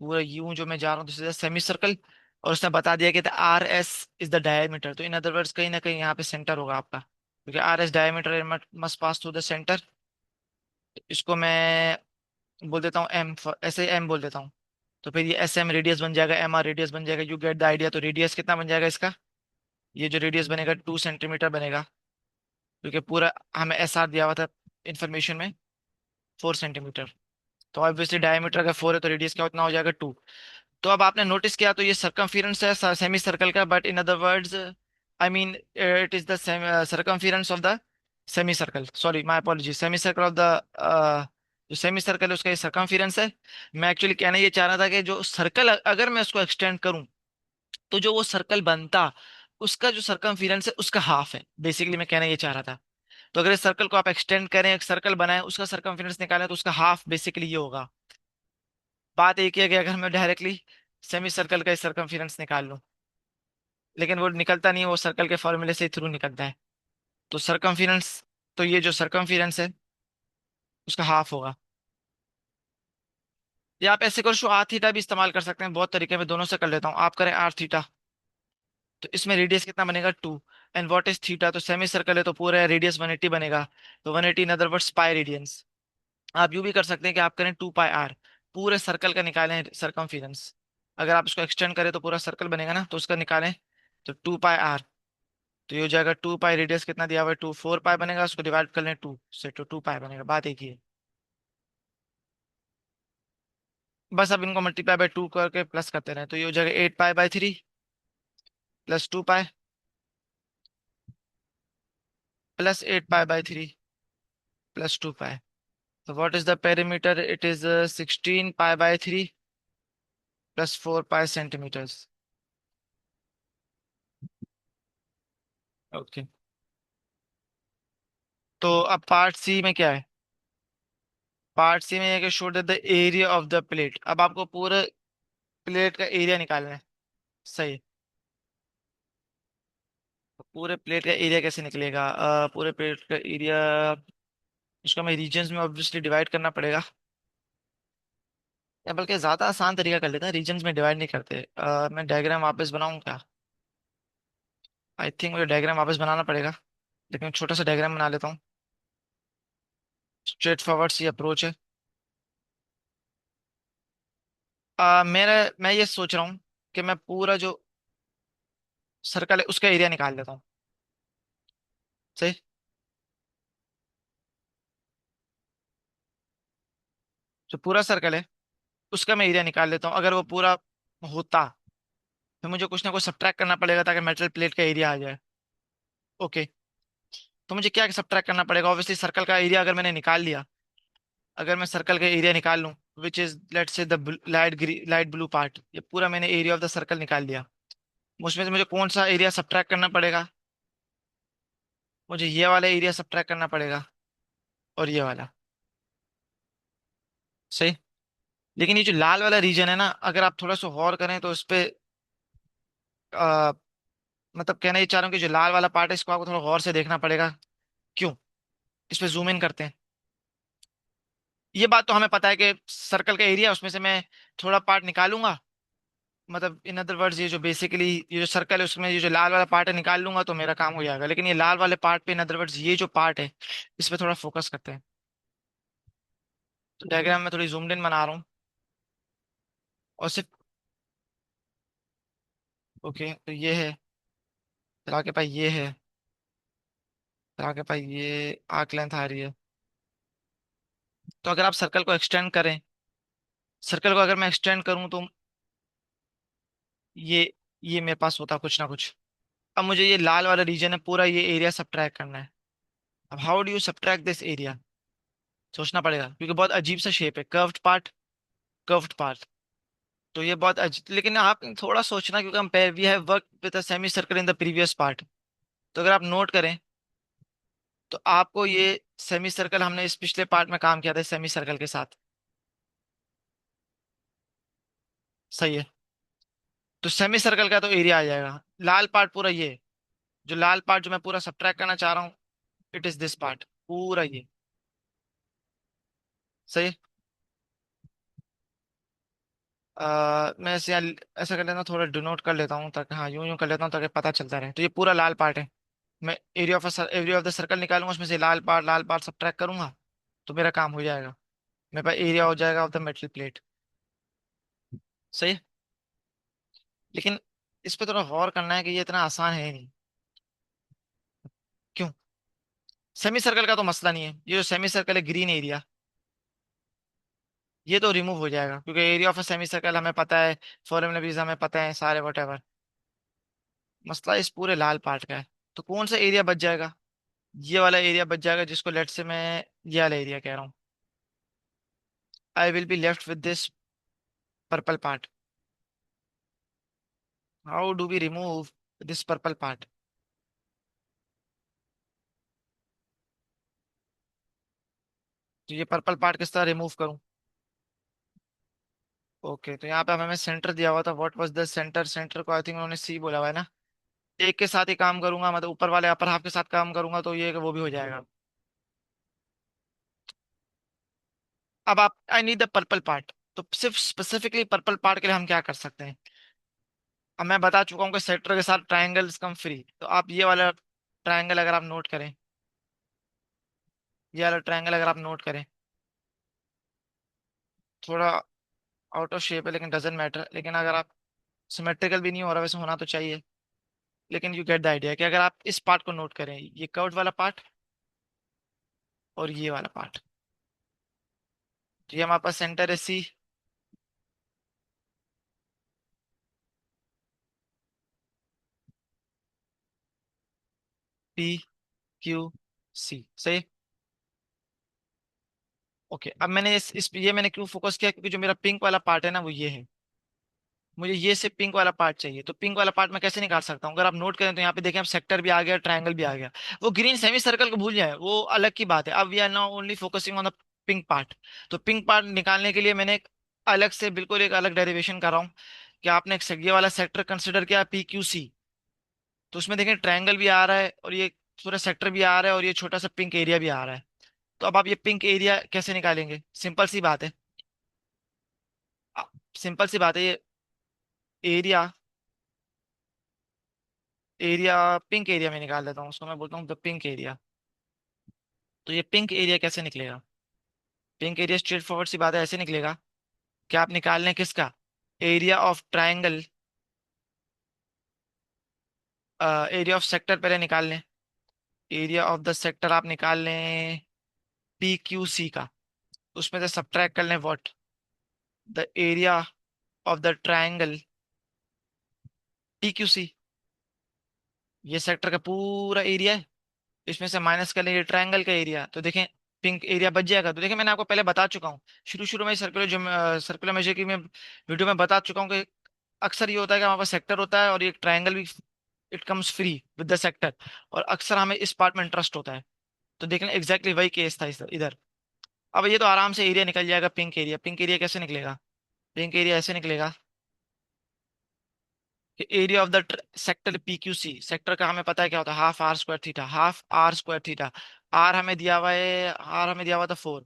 पूरा यूं जो मैं जा रहा हूँ, दिस इज सेमी सर्कल। और उसने बता दिया कि RS इज द डायमीटर। तो इन अदर वर्ड्स कहीं ना कहीं यहाँ पे सेंटर होगा आपका, क्योंकि RS diameter must pass through the centre. इसको मैं बोल देता हूँ M, ऐसे M बोल देता हूँ। तो फिर ये SM रेडियस बन जाएगा, MR रेडियस बन जाएगा। You get the idea. तो रेडियस कितना बन जाएगा इसका? ये जो रेडियस बनेगा 2 सेंटीमीटर बनेगा, क्योंकि पूरा हमें SR दिया हुआ था इन्फॉर्मेशन में 4 सेंटीमीटर। तो ऑब्वियसली डायमीटर अगर 4 है तो रेडियस क्या उतना हो जाएगा 2। तो अब आपने नोटिस किया, तो ये सरकमफेरेंस है सेमी सर्कल का, but in other words I mean it is the circumference of the semi circle. Sorry, my apology, semi circle of the जो सेमी सर्कल है उसका ये सरकमफेरेंस है। मैं एक्चुअली कहना ये चाह रहा था कि जो सर्कल अगर मैं उसको एक्सटेंड करूं, तो जो वो सर्कल बनता, उसका जो सरकमफेरेंस है उसका हाफ है। बेसिकली मैं कहना ये चाह रहा था। तो अगर इस सर्कल को आप एक्सटेंड करें, एक सर्कल बनाएं, उसका सरकमफेरेंस निकालें, तो उसका हाफ बेसिकली ये होगा। बात एक ही है कि अगर मैं डायरेक्टली सेमी सर्कल का सरकमफेरेंस निकाल लूं, लेकिन वो निकलता नहीं है, वो सर्कल के फॉर्मूले से थ्रू निकलता है। तो सरकमफेरेंस, तो ये जो सरकमफेरेंस है उसका हाफ होगा। या आप ऐसे करो, आर थीटा भी इस्तेमाल कर सकते हैं, बहुत तरीके में, दोनों से कर लेता हूँ। आप करें R थीटा, तो इसमें रेडियस कितना बनेगा 2। And what is theta? तो सेमी सर्कल है तो पूरा रेडियस 180 बनेगा। तो 180 इन अदर वर्ड्स पाई रेडियंस। आप यूं भी कर सकते हैं कि आप करें 2 पाई R, पूरे सर्कल का निकालें सरकमफेरेंस। अगर आप इसको एक्सटेंड करें तो पूरा सर्कल बनेगा ना, तो उसका निकालें। तो 2 पाई R, तो ये हो जाएगा 2 पाई, रेडियस कितना दिया हुआ है 2, 4 पाई बनेगा, उसको डिवाइड कर लें 2 से, तो 2 पाई बनेगा। बात एक ही है। बस अब इनको मल्टीप्लाई बाय 2 करके प्लस करते रहे, तो ये हो जाएगा 8 pi by 3 plus 2 pi plus 8 pi by 3 plus 2 pi. तो what is the perimeter? It is 16 pi by 3 plus 4 pi centimetres. Okay, तो अब पार्ट सी में क्या है? पार्ट सी में ये कि show that the area of the plate. अब आपको पूरे प्लेट का एरिया निकालना है। सही। पूरे प्लेट का एरिया कैसे निकलेगा? पूरे प्लेट का एरिया, इसको हमें रीजन्स में ऑब्वियसली डिवाइड करना पड़ेगा। या बल्कि ज्यादा आसान तरीका कर लेते हैं, रीजन्स में डिवाइड नहीं करते। मैं डायग्राम वापस बनाऊं क्या? आई थिंक मुझे डायग्राम वापस बनाना पड़ेगा, लेकिन छोटा सा डायग्राम बना लेता हूँ। स्ट्रेट फॉरवर्ड सी अप्रोच है। मैं ये सोच रहा हूँ कि मैं पूरा जो सर्कल है उसका एरिया निकाल लेता हूँ। सही। जो पूरा सर्कल है उसका मैं एरिया निकाल लेता हूँ। अगर वो पूरा होता, फिर मुझे कुछ ना कुछ सब्ट्रैक्ट करना पड़ेगा ताकि मेटल प्लेट का एरिया आ जाए। ओके, तो मुझे क्या सब्ट्रैक्ट करना पड़ेगा? ऑब्वियसली सर्कल का एरिया अगर मैंने निकाल लिया, अगर मैं सर्कल का एरिया निकाल लूँ, विच इज लेट से द लाइट ब्लू पार्ट, ये पूरा मैंने एरिया ऑफ द सर्कल निकाल लिया। उसमें से मुझे कौन सा एरिया सब्ट्रैक्ट करना पड़ेगा? मुझे ये वाला एरिया सब्ट्रैक्ट करना पड़ेगा, और ये वाला। सही। लेकिन ये जो लाल वाला रीजन है ना, अगर आप थोड़ा सा गौर करें तो इस पे आ, मतलब कहना ये चाह रहा हूँ कि जो लाल वाला पार्ट है इसको आपको थोड़ा गौर से देखना पड़ेगा। क्यों? इस पे जूम इन करते हैं। ये बात तो हमें पता है कि सर्कल का एरिया, उसमें से मैं थोड़ा पार्ट निकालूंगा। मतलब इन अदर वर्ड्स, ये जो बेसिकली ये जो सर्कल है उसमें ये जो लाल वाला पार्ट है निकाल लूंगा तो मेरा काम हो जाएगा। लेकिन ये लाल वाले पार्ट पे, इन अदर वर्ड्स ये जो पार्ट है, इस पे थोड़ा फोकस करते हैं। तो डायग्राम में थोड़ी जूम्ड इन बना रहा हूँ। और सिर्फ, ओके, तो ये है। फिर आगे पाई ये है। फिर आगे पाई ये आर्क लेंथ आ रही है। तो अगर आप सर्कल को एक्सटेंड करें, सर्कल को अगर मैं एक्सटेंड करूं तो ये मेरे पास होता कुछ ना कुछ। अब मुझे ये लाल वाला रीजन है पूरा, ये एरिया सब्ट्रैक्ट करना है। अब how do you subtract this area? सोचना पड़ेगा क्योंकि बहुत अजीब सा शेप है, कर्व्ड पार्ट, कर्व्ड पार्ट। तो ये बहुत लेकिन आप थोड़ा सोचना, क्योंकि हम we have work with a semi circle in the previous part. तो अगर आप नोट करें तो आपको ये सेमी सर्कल, हमने इस पिछले पार्ट में काम किया था सेमी सर्कल के साथ। सही है। तो सेमी सर्कल का तो एरिया आ जाएगा, लाल पार्ट पूरा ये, जो लाल पार्ट जो मैं पूरा सब्ट्रैक्ट करना चाह रहा हूँ, इट इज दिस पार्ट, पूरा ये। सही है। मैं ऐसे ऐसा कर लेता हूँ, थोड़ा डिनोट कर लेता हूँ ताकि, हाँ यूं यूं कर लेता हूँ ताकि पता चलता रहे। तो ये पूरा लाल पार्ट है। मैं एरिया ऑफ द सर्कल निकालूंगा, उसमें से लाल पार्ट सब्ट्रैक्ट करूंगा तो मेरा काम हो जाएगा। मेरे पास एरिया हो जाएगा ऑफ द मेटल प्लेट। सही है। लेकिन इस पे थोड़ा गौर करना है कि ये इतना आसान है ही नहीं। क्यों? सेमी सर्कल का तो मसला नहीं है, ये जो सेमी सर्कल है ग्रीन एरिया, ये तो रिमूव हो जाएगा क्योंकि area of a semi circle हमें पता है, फॉर्मूला भी हमें पता है सारे, वट। मसला इस पूरे लाल पार्ट का है। तो कौन सा एरिया बच जाएगा? ये वाला एरिया बच जाएगा, जिसको लेट से मैं ये वाला एरिया कह रहा हूँ। I will be left with this purple part. How do we remove this purple part? तो ये पर्पल पार्ट किस तरह रिमूव करूँ? ओके, तो यहाँ पे हमें सेंटर दिया हुआ था, what was the centre? Centre को आई थिंक उन्होंने सी बोला हुआ है ना। एक के साथ ही काम करूंगा, मतलब ऊपर वाले अपर हाफ के साथ काम करूंगा तो ये वो भी हो जाएगा। अब आप, आई नीड द पर्पल पार्ट। तो सिर्फ स्पेसिफिकली पर्पल पार्ट के लिए हम क्या कर सकते हैं? अब मैं बता चुका हूँ कि सेक्टर के साथ ट्रायंगल्स कम फ्री, तो आप ये वाला ट्रायंगल अगर आप नोट करें, ये वाला ट्रायंगल अगर आप नोट करें, थोड़ा आउट ऑफ शेप है लेकिन डजेंट मैटर। लेकिन अगर आप, सिमेट्रिकल भी नहीं हो रहा, वैसे होना तो चाहिए, लेकिन यू गेट द आइडिया कि अगर आप इस पार्ट को नोट करें, ये कर्व्ड वाला पार्ट और ये वाला पार्ट, तो ये हमारे पास सेंटर है सी। पी क्यू सी। सही। ओके, अब मैंने ये मैंने क्यों फोकस किया? क्योंकि जो मेरा पिंक वाला पार्ट है ना, वो ये है। मुझे ये से पिंक वाला पार्ट चाहिए। तो पिंक वाला पार्ट मैं कैसे निकाल सकता हूँ? अगर आप नोट करें तो यहाँ पे देखें, अब सेक्टर भी आ गया, ट्रायंगल भी आ गया। वो ग्रीन सेमी सर्कल को भूल जाए, वो अलग की बात है। अब we are now only focusing on the pink part. तो पिंक पार्ट निकालने के लिए मैंने एक अलग से, बिल्कुल एक अलग डेरिवेशन कर रहा हूँ कि आपने एक ये वाला सेक्टर कंसिडर किया, पी क्यू सी। तो उसमें देखें ट्रायंगल भी आ रहा है, और ये पूरा सेक्टर भी आ रहा है, और ये छोटा सा पिंक एरिया भी आ रहा है। तो अब आप ये पिंक एरिया कैसे निकालेंगे? सिंपल सी बात है। सिंपल सी बात है, ये एरिया, एरिया पिंक एरिया में निकाल देता हूँ, उसको मैं बोलता हूँ द पिंक एरिया। तो ये पिंक एरिया कैसे निकलेगा? पिंक एरिया स्ट्रेट फॉरवर्ड सी बात है, ऐसे निकलेगा कि आप निकाल लें किसका, area of triangle, area of sector पहले निकाल लें। एरिया ऑफ द सेक्टर आप निकाल लें पी क्यू सी का, उसमें से सब्ट्रैक्ट कर लें what, the area of the triangle P Q C. ये सेक्टर का पूरा एरिया है, इसमें से माइनस कर लें ये ट्रायंगल का एरिया। तो देखें, पिंक एरिया बच जाएगा। तो देखिए मैंने आपको पहले बता चुका हूँ, शुरू शुरू में सर्कुलर जो सर्कुलर मेजर की मैं वीडियो में बता चुका हूँ कि अक्सर ये होता है कि हमारे पास सेक्टर होता है और एक ट्रायंगल भी, it comes free with the sector, और अक्सर हमें इस पार्ट में इंटरेस्ट होता है। तो देख लें एग्जैक्टली वही केस था इधर। अब ये तो आराम से एरिया निकल जाएगा पिंक एरिया। पिंक एरिया कैसे निकलेगा? पिंक एरिया ऐसे निकलेगा कि area of the sector P Q C, sector का हमें पता है क्या होता है, half are square theta, half are square theta. R हमें दिया हुआ है, आर हमें दिया हुआ था 4,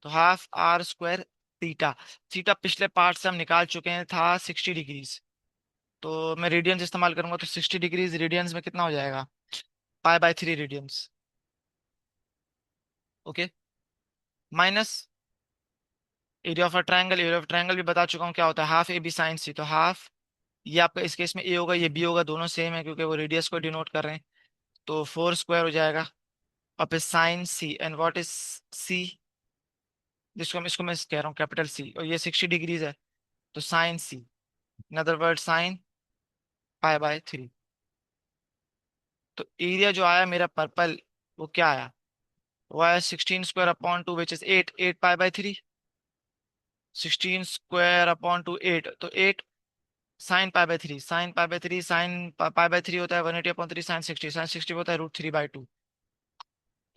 तो half are square theta. Theta पिछले पार्ट से हम निकाल चुके हैं, था 60 डिग्रीज। तो मैं रेडियंस इस्तेमाल करूंगा, तो 60 डिग्रीज रेडियंस में कितना हो जाएगा? Pi by 3 radians. Okay, minus area of a triangle. Area of triangle भी बता चुका हूँ क्या होता है, half A B sine C. तो हाफ, ये आपका इस केस में ए होगा, ये बी होगा, दोनों सेम है क्योंकि वो रेडियस को डिनोट कर रहे हैं। तो 4 स्क्वायर हो जाएगा। और फिर sine C, and what is C, जिसको हम, इसको मैं कह रहा हूँ कैपिटल सी, और ये 60 डिग्रीज है। तो sine C, in other word sine pi by 3। तो एरिया जो आया मेरा पर्पल, वो क्या आया? वो आया 16 square upon 2, which is 8, 8 pi by 3। 16 square upon 2, 8, तो 8 sign pi by 3, sign pi by 3, sign pi by 3 होता है 180/3 साइन 60, होता है √3/2।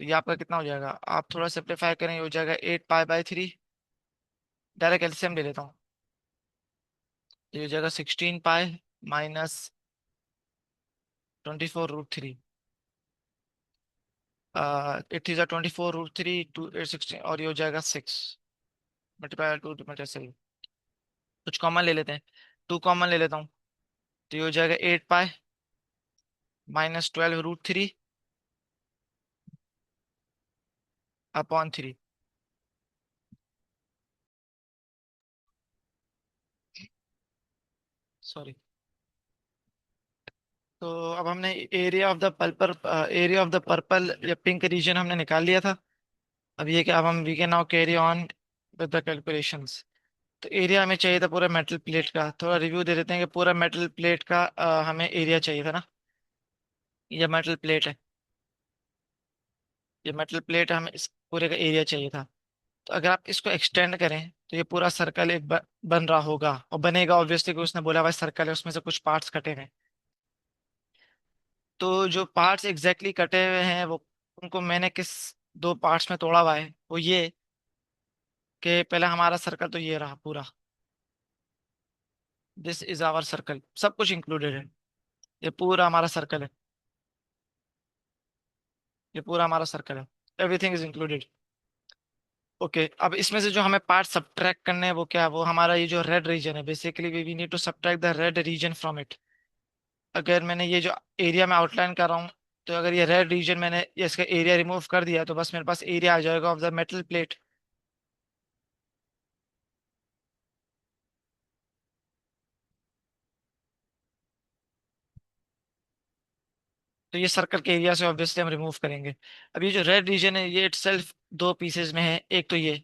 तो ये आपका कितना हो जाएगा? आप थोड़ा सिंप्लीफाई करें, ये हो जाएगा 8 पाई बाय 3। डायरेक्ट एलसीएम ले लेता हूँ, ये हो जाएगा 16 पाई माइनस 24 √3। 8 3 = 24 √3, 2 8 16, और ये हो जाएगा 6 मल्टीप्लाई 2 मल्टीप्लाई। कुछ कॉमन ले लेते हैं, 2 कॉमन ले लेता हूँ, तो ये हो जाएगा 8 पाई माइनस 12 √3 अपॉन 3। सॉरी। तो अब हमने एरिया ऑफ द पर्पल या पिंक रीजन हमने निकाल लिया था। अब ये कि अब हम we can now carry on with the calculations. तो एरिया हमें चाहिए था पूरा मेटल प्लेट का। थोड़ा रिव्यू दे देते हैं कि पूरा मेटल प्लेट का हमें एरिया चाहिए था ना। ये मेटल प्लेट है, ये मेटल प्लेट हमें इस पूरे का एरिया चाहिए था। तो अगर आप इसको एक्सटेंड करें तो ये पूरा सर्कल एक बन रहा होगा, और बनेगा ऑब्वियसली, कि उसने बोला भाई सर्कल है, उसमें से कुछ पार्ट्स कटे हैं। तो जो पार्ट्स एग्जैक्टली कटे हुए हैं वो, उनको मैंने किस 2 पार्ट्स में तोड़ा हुआ है, वो ये कि पहले हमारा सर्कल तो ये रहा पूरा, दिस इज आवर सर्कल, सब कुछ इंक्लूडेड है। ये पूरा हमारा सर्कल है, ये पूरा हमारा सर्कल है, एवरीथिंग इज इंक्लूडेड। ओके, अब इसमें से जो हमें पार्ट सब्ट्रैक्ट करने हैं वो क्या है? वो हमारा ये जो रेड रीजन है, basically we need to subtract the red region from it. अगर मैंने ये जो एरिया में आउटलाइन कर रहा हूँ, तो अगर ये रेड रीजन मैंने ये इसका एरिया रिमूव कर दिया, तो बस मेरे पास एरिया आ जाएगा ऑफ द मेटल प्लेट। तो ये सर्कल के एरिया से ऑब्वियसली हम रिमूव करेंगे। अब ये जो रेड रीजन है, ये इटसेल्फ 2 पीसेज में है। एक तो ये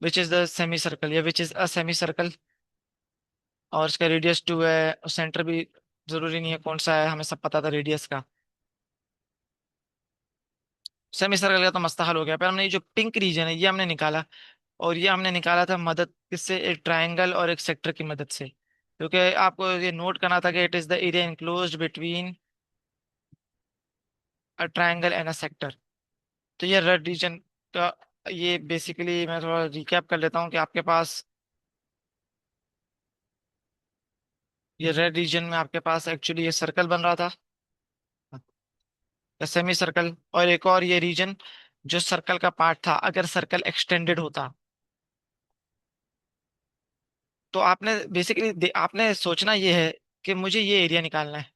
which is the semi circle, या which is a semi circle, और इसका रेडियस 2 है, और सेंटर भी जरूरी नहीं है कौन सा है, हमें सब पता था रेडियस का। सेमी सर्कल का तो मसला हल हो गया। पर हमने ये जो पिंक रीजन है ये हमने निकाला, और ये हमने निकाला था मदद किससे? एक ट्रायंगल और एक सेक्टर की मदद से। क्योंकि आपको ये नोट करना था कि it is the area enclosed between a triangle and a sector. तो ये रेड रीजन का, ये बेसिकली मैं थोड़ा रिकैप कर लेता हूँ कि आपके पास ये रेड रीजन में आपके पास एक्चुअली ये सर्कल बन रहा था, सेमी सर्कल, और एक और ये रीजन जो सर्कल का पार्ट था। अगर सर्कल एक्सटेंडेड होता, तो आपने बेसिकली आपने सोचना ये है कि मुझे ये एरिया निकालना है,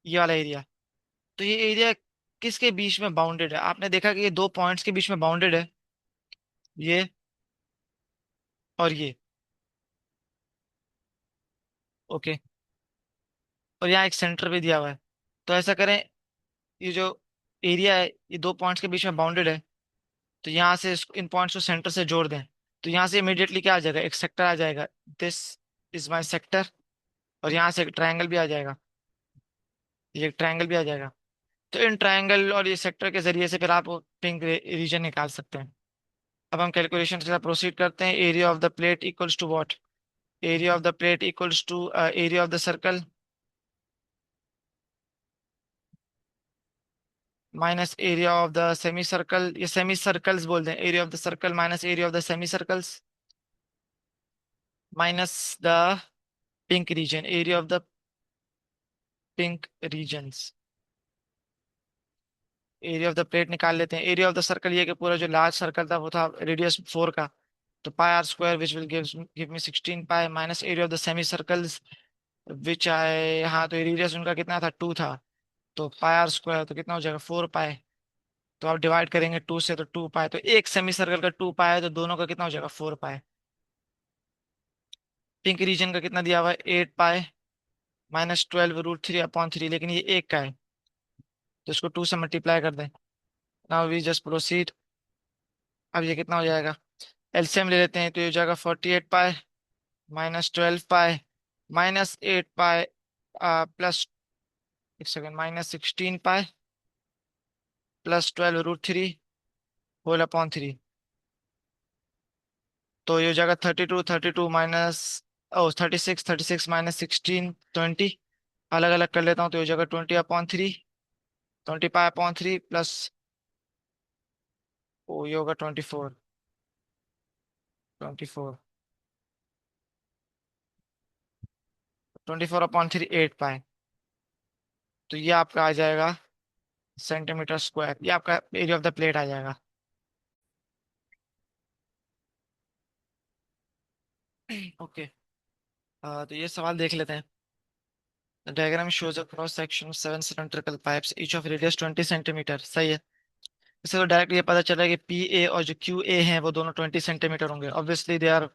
ये वाला एरिया। तो ये एरिया किसके बीच में बाउंडेड है? आपने देखा कि ये 2 पॉइंट्स के बीच में बाउंडेड है, ये और ये। ओके, और यहाँ एक सेंटर भी दिया हुआ है। तो ऐसा करें, ये जो एरिया है ये 2 पॉइंट्स के बीच में बाउंडेड है, तो यहाँ से इन पॉइंट्स को सेंटर से जोड़ दें। तो यहाँ से इमीडिएटली क्या आ जाएगा? एक सेक्टर आ जाएगा, दिस इज माई सेक्टर। और यहाँ से एक ट्रायंगल भी आ जाएगा, ये एक ट्रायंगल भी आ जाएगा। तो इन ट्रायंगल और ये सेक्टर के जरिए से फिर आप पिंक रीजन निकाल सकते हैं। अब हम कैलकुलेशन के साथ प्रोसीड करते हैं। Area of the plate equals to what? Area of the plate equals to area of the circle minus area of the semi circle, ये सेमी सर्कल्स बोल दें, area of the circle minus area of the semi circles minus the pink region, area of the pink regions. Area of the plate निकाल लेते हैं। Area of the circle ये कि पूरा जो लार्ज सर्कल था वो था रेडियस 4 का, तो pi are square which will give me 16 pi minus area of the semi circles which I, हाँ तो रेडियस उनका कितना था 2 था, तो पाई आर स्क्वायर तो कितना हो जाएगा 4 पाई। तो आप डिवाइड करेंगे 2 से तो 2 पाई, तो एक सेमी सर्कल का 2 पाई है तो दोनों का कितना हो जाएगा 4 पाई। पिंक रीजन का कितना दिया हुआ है 8 पाई माइनस 12√3/3, लेकिन ये एक का है तो इसको 2 से मल्टीप्लाई कर दें। Now we just proceed. अब ये कितना हो जाएगा, एलसीएम ले लेते हैं तो ये हो जाएगा 48 pi minus 12 pi minus 8 pi plus, एक सेकेंड, माइनस 16 पाई प्लस 12√3 होल/3। तो ये हो जाएगा 32 माइनस, ओ 36 माइनस 16 20, अलग अलग कर लेता हूँ तो ये हो जाएगा 20/3, 20 पाई/3 प्लस, ओ ये होगा 24, 24, 24/3 8 पाई। तो ये आपका आ जाएगा सेंटीमीटर स्क्वायर, ये आपका एरिया ऑफ द प्लेट आ जाएगा। ओके, तो ये सवाल देख लेते हैं। The diagram shows a cross section of 7 cylindrical pipes, each of radius 20 centimetre. सही है। इससे तो डायरेक्ट ये पता चला है कि पी ए और जो क्यू ए हैं वो दोनों 20 सेंटीमीटर होंगे, ऑब्वियसली दे आर,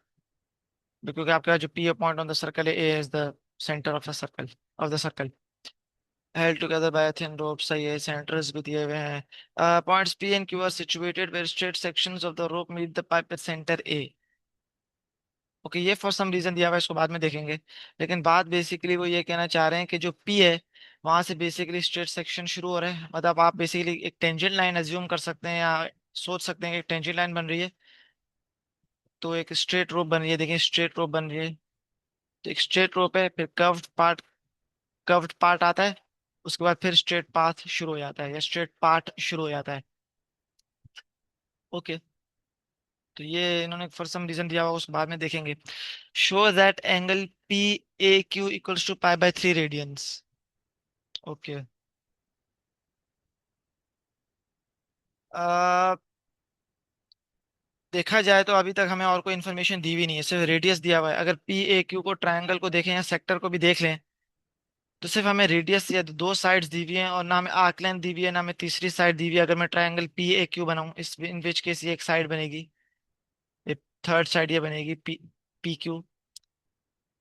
क्योंकि आपका जो P A point on the circle है, A is the centre of the circle, of the circle. Held together by thin rope, सही है, सेंटर्स भी दिए हुए हैं। Points P and Q are situated where straight sections of the rope meet the pipe at centre A. Okay, ये for some reason दिया हुआ है, इसको बाद में देखेंगे। लेकिन बात बेसिकली वो ये कहना चाह रहे हैं कि जो पी है वहां से बेसिकली स्ट्रेट सेक्शन शुरू हो रहे हैं, मतलब आप बेसिकली एक टेंजेंट लाइन अज्यूम कर सकते हैं या सोच सकते हैं कि एक टेंजेंट लाइन बन रही है, तो एक स्ट्रेट रोप बन रही है, देखिए स्ट्रेट रोप बन रही है, तो एक स्ट्रेट रोप है, फिर कर्व्ड पार्ट आता है, उसके बाद फिर स्ट्रेट पाथ शुरू हो जाता है या स्ट्रेट पार्ट शुरू हो जाता है। ओके, तो ये इन्होंने फॉर सम रीजन दिया हुआ, उस बाद में देखेंगे। Show that angle P A Q equals to पाई/3 रेडियंस। ओके, देखा जाए तो अभी तक हमें और कोई इन्फॉर्मेशन दी भी नहीं है, सिर्फ रेडियस दिया हुआ है। अगर पी ए क्यू को, ट्रायंगल को देखें या सेक्टर को भी देख लें, तो सिर्फ हमें रेडियस या दो साइड्स दी हुई हैं और ना हमें आर्क लेंथ दी हुई है, ना हमें तीसरी साइड दी हुई है। अगर मैं ट्रायंगल पी ए क्यू बनाऊं, इस इन विच केस ये एक साइड बनेगी, ये थर्ड साइड ये बनेगी पी पी क्यू।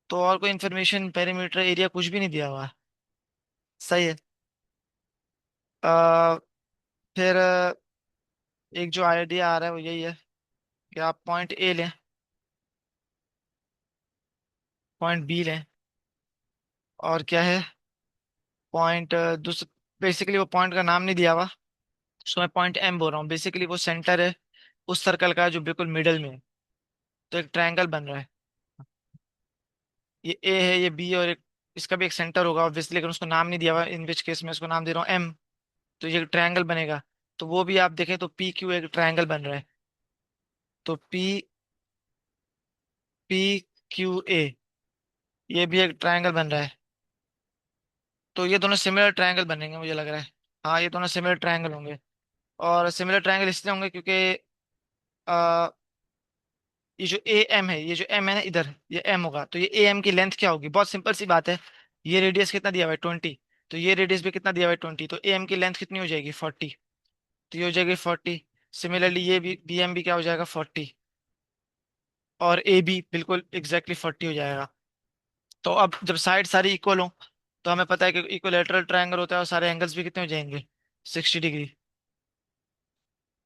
तो और कोई इन्फॉर्मेशन, पेरीमीटर, एरिया कुछ भी नहीं दिया हुआ। सही है। अ, फिर एक जो आइडिया आ रहा है वो यही है कि आप पॉइंट ए लें, पॉइंट बी लें, और क्या है, पॉइंट दूसरा, बेसिकली वो पॉइंट का नाम नहीं दिया हुआ, उसको मैं पॉइंट एम बोल रहा हूँ। बेसिकली वो सेंटर है उस सर्कल का जो बिल्कुल मिडल में है, तो एक ट्रायंगल बन रहा है। ये ए है, ये बी है, और एक इसका भी एक सेंटर होगा ऑब्वियसली, लेकिन उसको नाम नहीं दिया हुआ, इन विच केस में उसको नाम दे रहा हूँ एम। तो ये ट्रायंगल बनेगा, तो वो भी आप देखें तो पी क्यू एक ट्रायंगल बन रहा है, तो पी पी क्यू ए ये भी एक ट्रायंगल बन रहा है। तो ये दोनों सिमिलर ट्रायंगल बनेंगे मुझे लग रहा है। हाँ, ये दोनों सिमिलर ट्रायंगल होंगे, और सिमिलर ट्रायंगल इसलिए होंगे क्योंकि ये जो ए एम है, ये जो एम है ना इधर, ये एम होगा, तो ये ए एम की लेंथ क्या होगी, बहुत सिंपल सी बात है। ये रेडियस कितना दिया हुआ है 20, तो ये रेडियस भी कितना दिया हुआ है 20, तो ए एम की लेंथ कितनी हो जाएगी 40, तो ये हो जाएगी 40। सिमिलरली ये भी बी एम भी क्या हो जाएगा 40, और ए बी बिल्कुल एग्जैक्टली 40 हो जाएगा। तो अब जब साइड सारी इक्वल हो, तो हमें पता है कि इक्विलेटरल ट्रायंगल होता है और सारे एंगल्स भी कितने हो जाएंगे 60 डिग्री।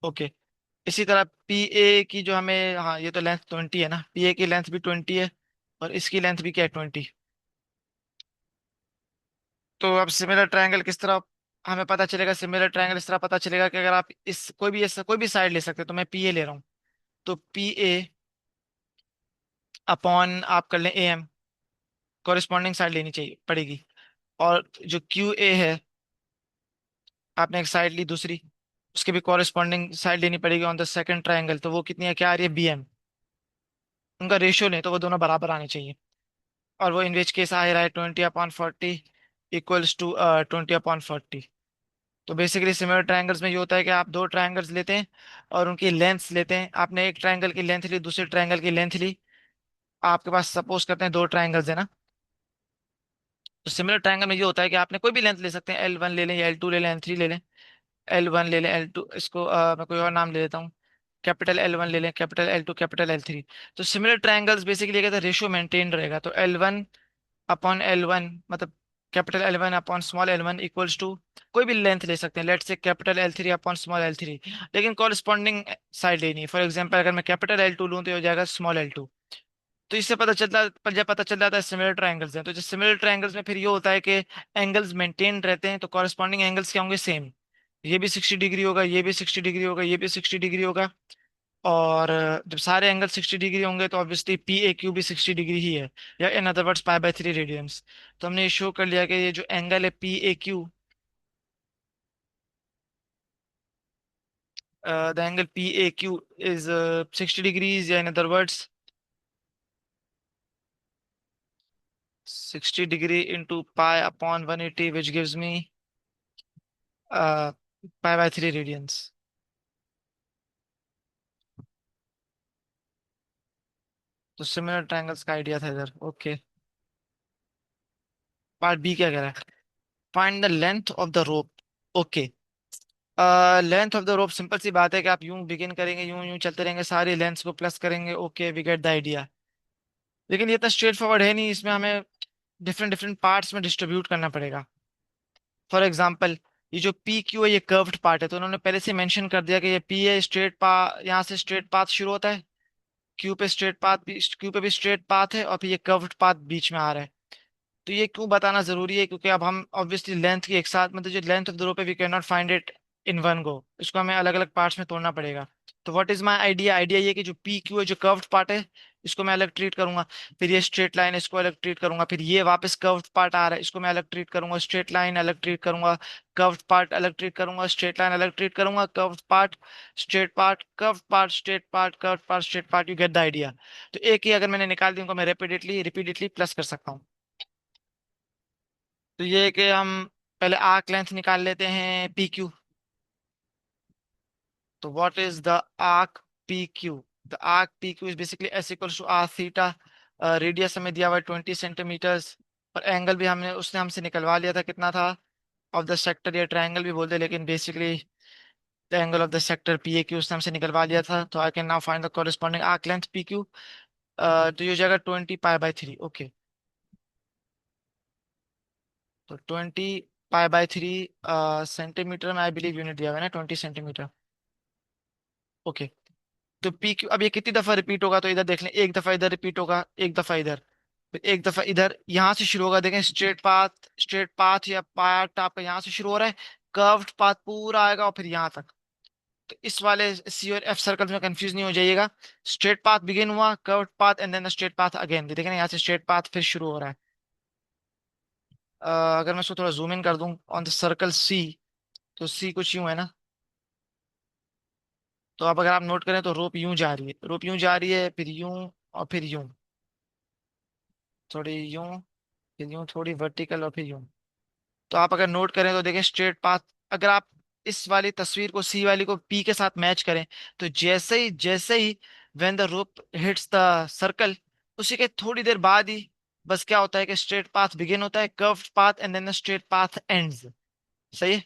ओके, इसी तरह पी ए की जो हमें, हाँ ये तो लेंथ 20 है ना, पी ए की लेंथ भी 20 है, और इसकी लेंथ भी क्या है 20। तो अब सिमिलर ट्रायंगल किस तरह हमें पता चलेगा सिमिलर ट्रायंगल इस तरह पता चलेगा कि अगर आप इस कोई भी साइड ले सकते हैं, तो मैं पी ए ले रहा हूँ, तो पी ए अपॉन आप कर लें ए एम, कॉरेस्पॉन्डिंग साइड लेनी चाहिए पड़ेगी। और जो क्यू ए है, आपने एक साइड ली दूसरी, उसके भी कॉरेस्पॉन्डिंग साइड लेनी पड़ेगी ऑन द सेकंड ट्रायंगल, तो वो कितनी है, क्या आ रही है, बी एम। उनका रेशियो लें तो वो दोनों बराबर आने चाहिए। और वो इन विच केस आ रहा है 20/40 इक्वल्स टू 20/40। तो बेसिकली सिमिलर ट्रायंगल्स में ये होता है कि आप दो ट्रायंगल्स लेते हैं और उनकी लेंथ्स लेते हैं। आपने एक ट्रायंगल की लेंथ ली, दूसरे ट्रायंगल की लेंथ ली, आपके पास सपोज करते हैं दो ट्रायंगल्स है ना। तो सिमिलर ट्रायंगल में ये होता है कि आपने कोई भी लेंथ ले सकते हैं, L1 ले लें या L2 ले लें, L3 ले लें। L1 ले लें, L2 इसको मैं कोई और नाम ले लेता हूँ, कैपिटल L1 ले लें, कैपिटल L2, कैपिटल L3। तो सिमिलर ट्रायंगल्स बेसिकली कहते हैं रेशियो मेंटेन रहेगा, तो L1/L1 मतलब capital L1 upon small L1 equals to कोई भी लेंथ ले सकते हैं, let's say capital L3 upon small L3, लेकिन कॉरस्पॉन्डिंग साइड लेनी है। फॉर एग्जांपल अगर मैं कैपिटल L2 लूँ तो ये हो जाएगा स्मॉल L2। तो इससे पता चल जाता है सिमिलर ट्रायंगल्स हैं। तो जो सिमिलर ट्रायंगल्स में फिर ये होता है कि एंगल्स मेंटेन रहते हैं, तो कॉरस्पॉन्डिंग एंगल्स क्या होंगे, सेम। ये भी 60 डिग्री होगा, ये भी 60 डिग्री होगा, ये भी 60 डिग्री होगा। और जब सारे एंगल 60 डिग्री होंगे तो ऑब्वियसली पी ए क्यू भी 60 डिग्री ही है, या इन अदर वर्ड्स पाई/3 रेडियंस। तो हमने ये शो कर लिया कि ये जो एंगल है P A Q, the angle P A Q is 60 degrees, या in other words 60 degree into पाई/180 विच गिव्स मी पाई/3 रेडियंस। तो सिमिलर ट्रायंगल्स का आइडिया था इधर। ओके, पार्ट बी क्या कह रहा है, find the length of the rope. Okay, length of the rope simple सी बात है कि आप यूं बिगिन करेंगे, यूं यूं चलते रहेंगे, सारी लेंथ्स को प्लस करेंगे। Okay, we get the idea. लेकिन ये इतना स्ट्रेट फॉरवर्ड है नहीं, इसमें हमें डिफरेंट डिफरेंट पार्ट्स में डिस्ट्रीब्यूट करना पड़ेगा। फॉर एग्जांपल, ये जो पी क्यू है ये कर्व्ड पार्ट है, तो उन्होंने पहले से मेंशन कर दिया कि ये पी है स्ट्रेट पा, यहाँ से स्ट्रेट पाथ शुरू होता है, क्यू पे भी स्ट्रेट पाथ है, और फिर ये कर्व्ड पाथ बीच में आ रहा है। तो ये क्यों बताना जरूरी है, क्योंकि अब हम ऑब्वियसली लेंथ की एक साथ, मतलब जो लेंथ ऑफ द रोप है we can not find it in one go, इसको हमें अलग अलग पार्ट्स में तोड़ना पड़ेगा। तो what is my idea, idea ये कि जो पी क्यू है, जो कर्व्ड पार्ट है, इसको मैं अलग ट्रीट करूंगा। फिर ये स्ट्रेट लाइन, इसको अलग ट्रीट करूंगा। फिर ये वापस कर्व्ड पार्ट आ रहा है, इसको मैं अलग ट्रीट करूंगा, स्ट्रेट लाइन अलग ट्रीट करूंगा, कर्व्ड पार्ट अलग ट्रीट करूंगा, स्ट्रेट लाइन अलग ट्रीट करूंगा, curved part, straight part, curved part, straight part, curved part, straight part. You get the idea. तो एक ही अगर मैंने निकाल दी, उनको मैं रिपीटेडली रिपीटेडली प्लस कर सकता हूँ। तो ये है कि हम पहले आर्क लेंथ निकाल लेते हैं पी क्यू। तो what is the arc P Q, the arc P Q is basically S equals to R theta. Radius हमें दिया हुआ है 20 सेंटीमीटर्स, और एंगल भी हमने उसने हमसे निकलवा लिया था, कितना था, ऑफ द सेक्टर, या ट्रायंगल भी बोलते हैं, लेकिन basically the angle of the sector P A Q उसने हमसे निकलवा लिया था। तो I can now find the corresponding arc length P Q. तो ये हो जाएगा 20 पाई/3। ओके, तो 20 पाई/3 सेंटीमीटर में आई बिलीव यूनिट दिया हुआ है ना, 20 सेंटीमीटर। ओके, तो पी क्यू अब ये कितनी दफा रिपीट होगा, तो इधर देख लें, एक दफा इधर रिपीट होगा, एक दफा इधर, फिर एक दफा इधर, यहाँ से शुरू होगा। देखें स्ट्रेट पाथ या पाथ आपका यहाँ से शुरू हो रहा है, कर्व्ड पाथ पूरा आएगा और फिर यहाँ तक। तो इस वाले सी और एफ सर्कल में कंफ्यूज नहीं हो जाइएगा। स्ट्रेट पाथ बिगिन हुआ, curved path, and then straight path again. देखें ना, यहाँ से स्ट्रेट पाथ फिर शुरू हो रहा है। अगर मैं इसको थोड़ा जूम इन कर दूं ऑन द सर्कल सी, तो सी कुछ यूं है ना। तो अब अगर आप नोट करें तो रोप यूं जा रही है, रोप यूं जा रही है, फिर यूं, और फिर यूं, थोड़ी यूं, फिर यूं थोड़ी वर्टिकल, और फिर यूं। तो आप अगर नोट करें तो देखें स्ट्रेट पाथ, अगर आप इस वाली तस्वीर को, सी वाली को पी के साथ मैच करें, तो जैसे ही when the rope hits the circle, उसी के थोड़ी देर बाद ही बस क्या होता है कि स्ट्रेट पाथ बिगिन होता है, curved path, and then the straight path ends. सही है।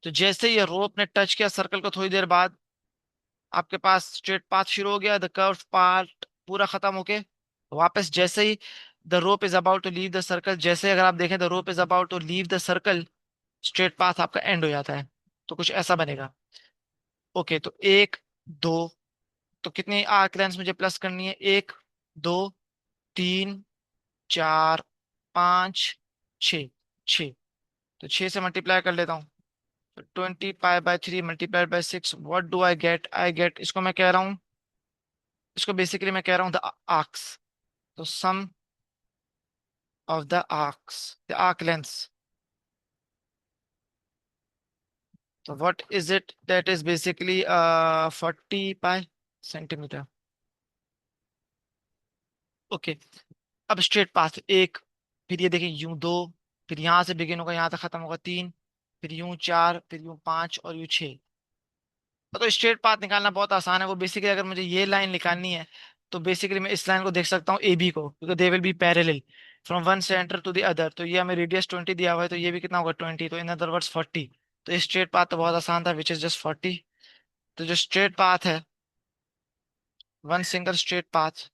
तो जैसे ही ये रोप ने टच किया सर्कल को, थोड़ी देर बाद आपके पास स्ट्रेट पाथ शुरू हो गया, द कर्व पार्ट पूरा खत्म होके वापस, जैसे ही the rope is about to leave the circle, जैसे अगर आप देखें the rope is about to leave the circle, straight path आपका एंड हो जाता है। तो कुछ ऐसा बनेगा। ओके, तो एक, दो, तो कितनी आर्क लेंथ मुझे प्लस करनी है, एक, दो, तीन, चार, पाँच, छ, छ। तो 6 से मल्टीप्लाई कर लेता हूँ। तो 20 पाई by 3 multiplied by 6, what do I get? I get, इसको मैं कह रहा हूँ, इसको बेसिकली मैं कह रहा हूँ द आर्क्स। तो sum of the arcs, the arc length. तो what is it? That is basically 40 pi centimetre. Okay. अब स्ट्रेट पाथ एक, फिर ये देखिए यूं दो, फिर यहाँ से बिगिन होगा यहाँ तक खत्म होगा तीन, फिर यूं चार, फिर यूं पांच और यूं छह। तो स्ट्रेट पाथ निकालना बहुत आसान है। वो बेसिकली अगर मुझे ये लाइन निकालनी है तो बेसिकली मैं इस लाइन को देख सकता हूँ ए बी को, क्योंकि they will be parallel from one centre to the other. तो ये हमें रेडियस 20 दिया हुआ है, तो ये भी कितना होगा 20, तो इन अदर वर्ड्स 40। तो स्ट्रेट पाथ तो बहुत आसान था, विच इज जस्ट 40। तो जो स्ट्रेट पाथ है, one single straight path,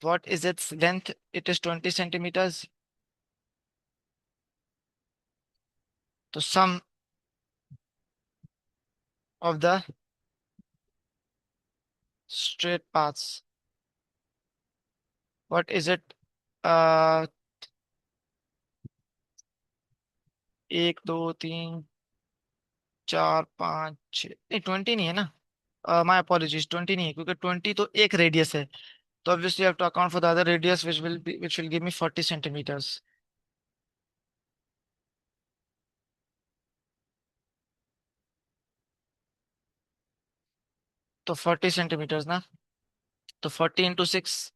what is its length? It is 20 centimetres. तो sum of the straight paths, what is it? एक दो तीन चार पाँच छः, नहीं 20 नहीं है ना, माय अपॉलॉजीज, 20 नहीं है, क्योंकि 20 तो एक रेडियस है। तो obviously have to account for the other radius which will give me 40 centimetres. तो 40 सेंटीमीटर्स ना, तो 40 × 6,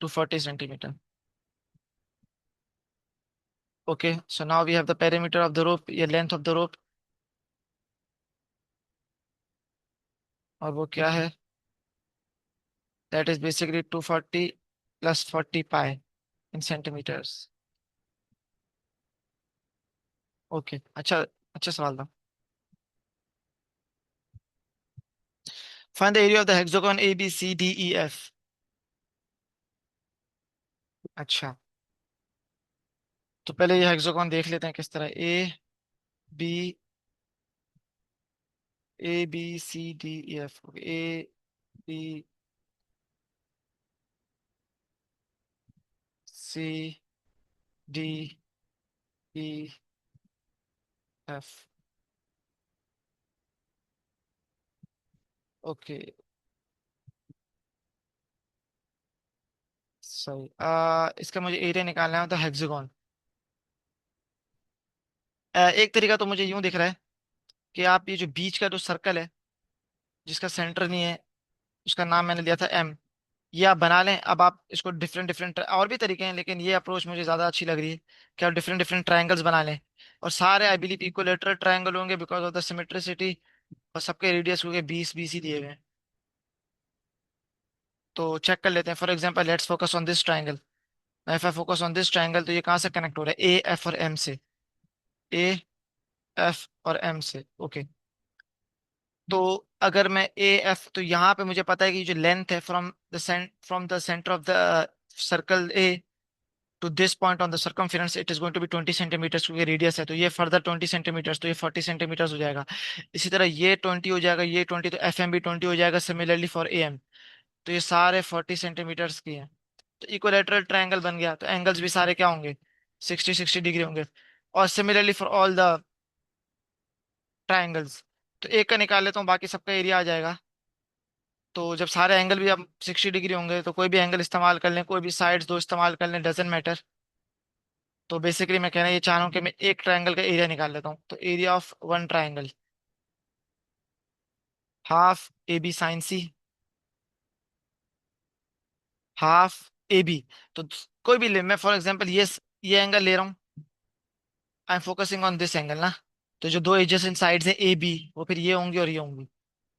240 centimetre. Okay, so now we have the perimeter of the rope, ये लेंथ ऑफ द रोप, और वो क्या है? That is basically 240 plus 40 pi in centimetres. Okay, अच्छा, अच्छा सवाल था। Find the area of the hexagon A B C D E F. अच्छा, तो पहले ये हेक्सागोन देख लेते हैं किस तरह। A B, A B C D E F. A B C D E F. Okay, सही। इसका मुझे एरिया निकालना है तो हेक्सागोन। एक तरीका तो मुझे यूं दिख रहा है कि आप ये जो बीच का जो सर्कल है, जिसका सेंटर नहीं है, उसका नाम मैंने लिया था एम, ये आप बना लें। अब आप इसको डिफरेंट डिफरेंट और भी तरीके हैं, लेकिन ये अप्रोच मुझे ज्यादा अच्छी लग रही है कि आप डिफरेंट डिफरेंट ट्रायंगल्स बना लें। और सारे आई बिलीव इक्विलेटरल ट्रायंगल होंगे बिकॉज ऑफ द सिमेट्रिसिटी, और सबके रेडियस हो गए 20 20 ही दिए हुए हैं। तो चेक कर लेते हैं। For example let's focus on this triangle. If I focus on this triangle, तो ये कहाँ से कनेक्ट हो रहा है? ए एफ और एम से। ए एफ और एम से, ओके। तो अगर मैं ए एफ, तो यहाँ पे मुझे पता है कि जो लेंथ है from the centre of the circle A to this point on the circumference, it is going to be 20 centimetres, क्योंकि रेडियस है। तो ये फर्दर 20 सेंटीमीटर्स, तो ये 40 सेंटीमीटर्स हो जाएगा। इसी तरह ये 20 हो जाएगा, ये 20, तो एफ एम भी 20 हो जाएगा। सिमिलरली फॉर ए एम, तो ये सारे 40 सेंटीमीटर्स की हैं। तो इक्विलेटरल ट्रायंगल बन गया। तो एंगल्स भी सारे क्या होंगे? 60 60 डिग्री होंगे। और similarly for all the triangles. तो एक का निकाल लेता हूँ, बाकी सबका एरिया आ जाएगा। तो जब सारे एंगल भी अब 60 डिग्री होंगे, तो कोई भी एंगल इस्तेमाल कर लें, कोई भी साइड्स दो इस्तेमाल कर लें, डजेंट मैटर। तो बेसिकली मैं कहना ये चाह रहा हूँ कि मैं एक ट्रायंगल का एरिया निकाल लेता हूँ। तो area of one triangle, half A B sine C, half A B. तो कोई भी ले, मैं फॉर एग्जांपल ये एंगल ले रहा हूँ। I am focusing on this angle ना। तो जो दो एजेस इन साइड्स हैं ए बी, वो फिर ये होंगी और ये होंगी।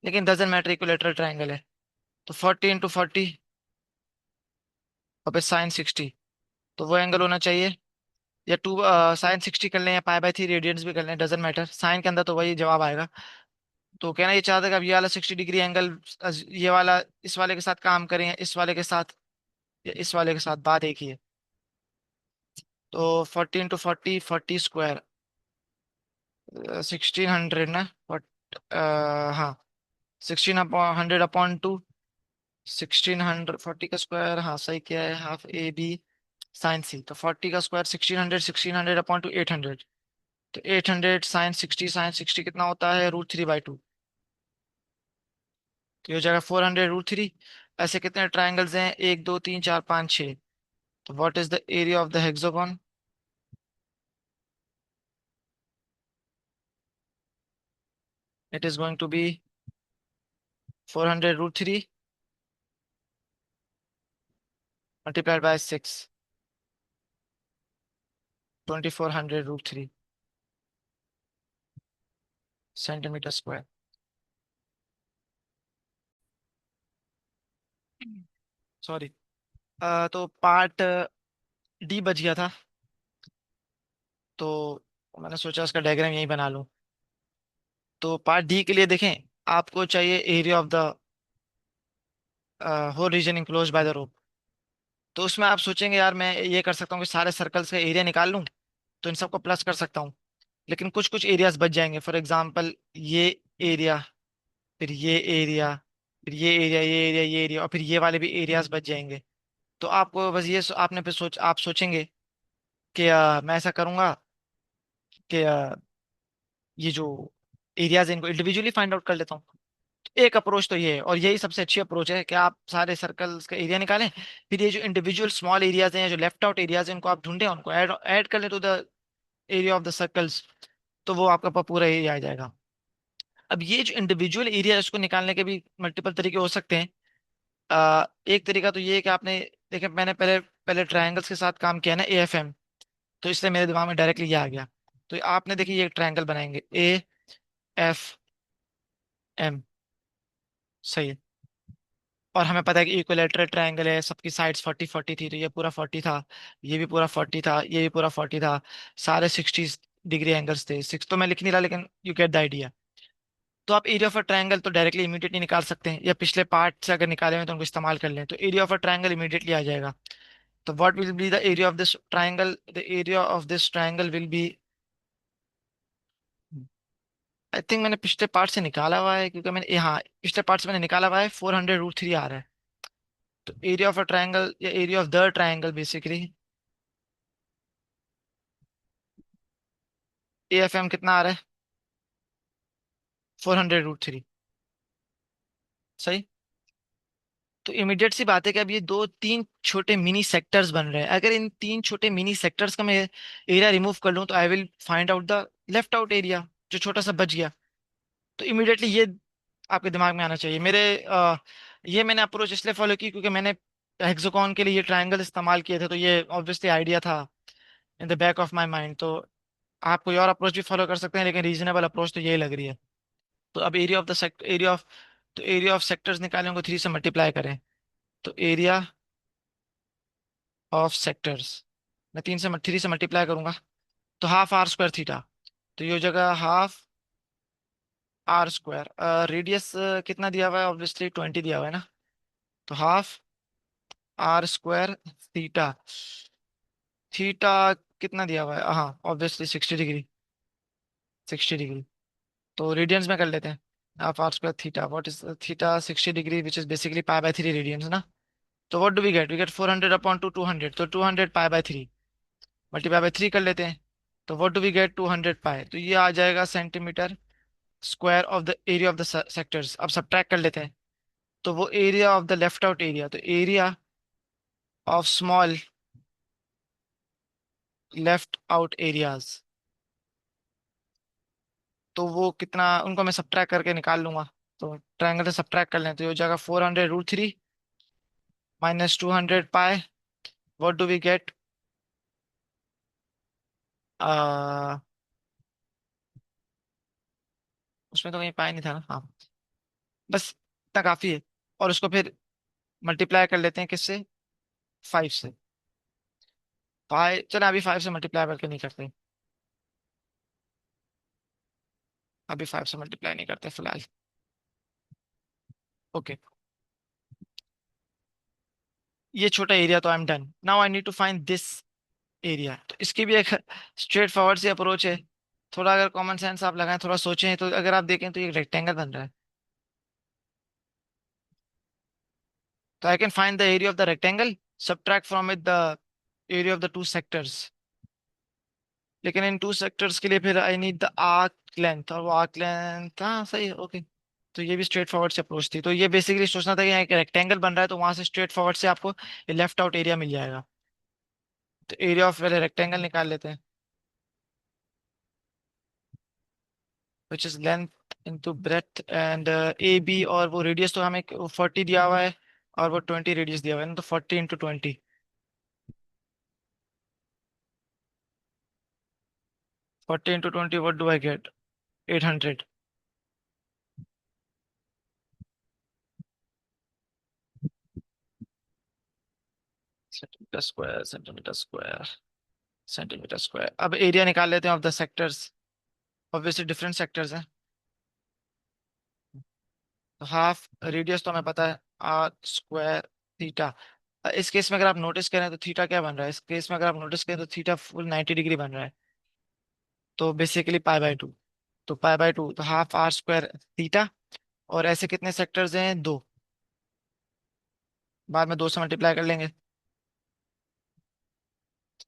लेकिन डजेंट मैटर, इक्विलेटरल ट्रायंगल है। तो 40 × 40 और फिर साइन 60, तो वो एंगल होना चाहिए। या टू साइन 60 कर लें, या पाई बाय 3 रेडियंस भी कर लें, डजेंट मैटर, साइन के अंदर तो वही जवाब आएगा। तो कहना ये चाहता है कि अब ये वाला 60 डिग्री एंगल, ये वाला इस वाले के साथ काम करें, या इस वाले के साथ, या इस वाले के साथ, बात एक ही है। तो 40 × 40, 40 स्क्वायर, 1600 ना, बट हाँ, 1600 अपॉन 2, 1600, 40 का स्क्वायर, हाँ सही किया है, half A B. Sine C, तो 40 का स्क्वायर 1600, 1600 अपॉन टू 800, तो 800 साइन 60, साइन 60 कितना होता है, √3/2। तो ये हो जाएगा 400 √3। ऐसे कितने ट्राइंगल्स हैं, 1 2 3 4 5 6। तो what is the area of the hexagon? It is going to be 400 √3 multiplied by 6, 2400 √3 centimetre square. Sorry. तो पार्ट डी बच गया था, तो मैंने सोचा उसका डायग्राम यही बना लूं। तो पार्ट डी के लिए देखें, आपको चाहिए area of the whole region enclose by the rope. तो उसमें आप सोचेंगे यार मैं ये कर सकता हूँ कि सारे सर्कल्स का एरिया निकाल लूं, तो इन सबको प्लस कर सकता हूँ। लेकिन कुछ कुछ एरियाज बच जाएंगे, फॉर एग्जांपल ये एरिया, फिर ये एरिया, फिर ये एरिया और फिर ये वाले भी एरियाज बच जाएंगे। तो आपको बस ये आपने फिर आप सोचेंगे कि मैं ऐसा करूंगा कि ये जो एरियाज है इनको इंडिविजुअली फाइंड आउट कर लेता हूँ। एक अप्रोच तो ये है, और यही सबसे अच्छी अप्रोच है कि आप सारे सर्कल्स का एरिया निकालें, फिर ये जो इंडिविजुअल स्मॉल एरियाज हैं, जो लेफ्ट आउट एरियाज हैं, इनको आप ढूंढें, उनको ऐड ऐड कर लें to the area of the circles. तो वो आपका पूरा एरिया आ जाएगा। अब ये जो इंडिविजुअल एरिया है उसको निकालने के भी मल्टीपल तरीके हो सकते हैं। एक तरीका तो ये है कि आपने देखिए, मैंने पहले पहले ट्रायंगल्स के साथ काम किया ना, AFM, तो इसलिए मेरे दिमाग में डायरेक्टली ये आ गया। तो आपने देखिए ये ट्रायंगल बनाएंगे AFM, सही है। और हमें पता है कि इक्विलेटरल ट्रायंगल है, सबकी साइड्स 40 40 थी, तो ये पूरा 40 था, ये भी पूरा 40 था, ये भी पूरा 40 था। सारे 60 डिग्री एंगल्स थे। सिक्स तो मैं लिख नहीं रहा, लेकिन यू गेट द आइडिया। तो आप एरिया ऑफ अ ट्रायंगल तो डायरेक्टली इमीडिएटली निकाल सकते हैं, या पिछले पार्ट से अगर निकाले हुए तो उनको इस्तेमाल कर लें, तो area of a triangle immediately आ जाएगा। तो what will be the area of this triangle? The area of this triangle will be, I think मैंने पिछले पार्ट से निकाला हुआ है, क्योंकि मैंने हाँ पिछले पार्ट से मैंने निकाला हुआ है, 400 √3 आ रहा है। तो एरिया ऑफ अ ट्रायंगल या area of the triangle basically, AFM कितना आ रहा है, 400 √3, सही। तो इमीडिएट सी बात है कि अब ये दो तीन छोटे मिनी सेक्टर्स बन रहे हैं। अगर इन तीन छोटे मिनी सेक्टर्स का मैं एरिया रिमूव कर लूं, तो I will find out the left out area जो छोटा सा बच गया। तो इमीडिएटली ये आपके दिमाग में आना चाहिए। ये मैंने अप्रोच इसलिए फॉलो की क्योंकि मैंने हेक्सागोन के लिए ये ट्रायंगल इस्तेमाल किए थे, तो ये ऑब्वियसली आइडिया था in the back of my mind. तो आप कोई और अप्रोच भी फॉलो कर सकते हैं, लेकिन रीजनेबल अप्रोच तो यही लग रही है। तो अब area of the sector, area of sectors निकालें, को 3 से मल्टीप्लाई करें। तो एरिया ऑफ सेक्टर्स मैं 3 से मल्टीप्लाई करूंगा, तो ½ r² थीटा। तो ये हो जाएगा ½ r²। रेडियस कितना दिया हुआ है, ऑब्वियसली 20 दिया हुआ है ना। तो ½ r² थीटा। थीटा कितना दिया हुआ है, हाँ ऑब्वियसली 60 डिग्री, 60 डिग्री। तो रेडियंस में कर लेते हैं। ½ r² theta, what is theta, 60 degree, which is basically π/3 radians ना। तो what do we get 400 upon two 200, तो 200 π/3 मल्टीप्लाई बाय 3 कर लेते हैं। तो व्हाट डू वी गेट, 200 π। तो ये आ जाएगा centimetre square of the area of the sectors. अब सब्ट्रैक्ट कर लेते हैं। तो वो area of the left out area, तो area of small left out areas, तो वो कितना, उनको मैं सब्ट्रैक्ट करके निकाल लूंगा। तो ट्रायंगल से सब्ट्रैक्ट कर लें, तो ये हो जाएगा 400 √3 minus 200 π। What do we get, उसमें तो कहीं पाई नहीं था ना, हाँ बस इतना काफी है। और उसको फिर मल्टीप्लाई कर लेते हैं किससे, 5 से। 5 चलो, अभी 5 से मल्टीप्लाई करके नहीं करते, अभी 5 से मल्टीप्लाई नहीं करते फिलहाल। ओके, ये छोटा एरिया तो I am done. Now I need to find this area. तो इसकी भी एक स्ट्रेट फॉरवर्ड सी अप्रोच है। थोड़ा अगर कॉमन सेंस आप लगाएं, थोड़ा सोचें, तो अगर आप देखें तो ये रेक्टेंगल बन रहा है। तो आई can find the area of the rectangle, subtract from it the area of the two sectors. लेकिन इन टू सेक्टर्स के लिए फिर आई नीड द आर्क लेंथ, और वो आर्क लेंथ, हाँ सही है, ओके। तो ये भी स्ट्रेट फॉरवर्ड से अप्रोच थी। तो ये बेसिकली सोचना था कि यहाँ एक रेक्टेंगल बन रहा है, तो वहां से स्ट्रेट फॉरवर्ड से आपको लेफ्ट आउट एरिया मिल जाएगा। तो एरिया ऑफ पहले रेक्टेंगल निकाल लेते हैं, which is length into breadth and A B, और वो रेडियस तो हमें 40 दिया हुआ है, और वो 20 रेडियस दिया हुआ है ना, तो 40 × 20। 40 × 20, what do I get? 800 centimetre square, centimetre square, centimetre square. अब एरिया निकाल लेते हैं of the sectors. Obviously different sectors हैं। तो हाफ रेडियस तो हमें पता है, आर स्क्वायर थीटा। इस केस में अगर आप नोटिस करें तो थीटा क्या बन रहा है, इस केस में अगर आप नोटिस करें तो थीटा फुल 90 डिग्री बन रहा है। तो बेसिकली पाई/2। तो पाई/2, तो हाफ आर स्क्वायर थीटा। और ऐसे कितने सेक्टर्स हैं, दो। बाद में दो से मल्टीप्लाई कर लेंगे।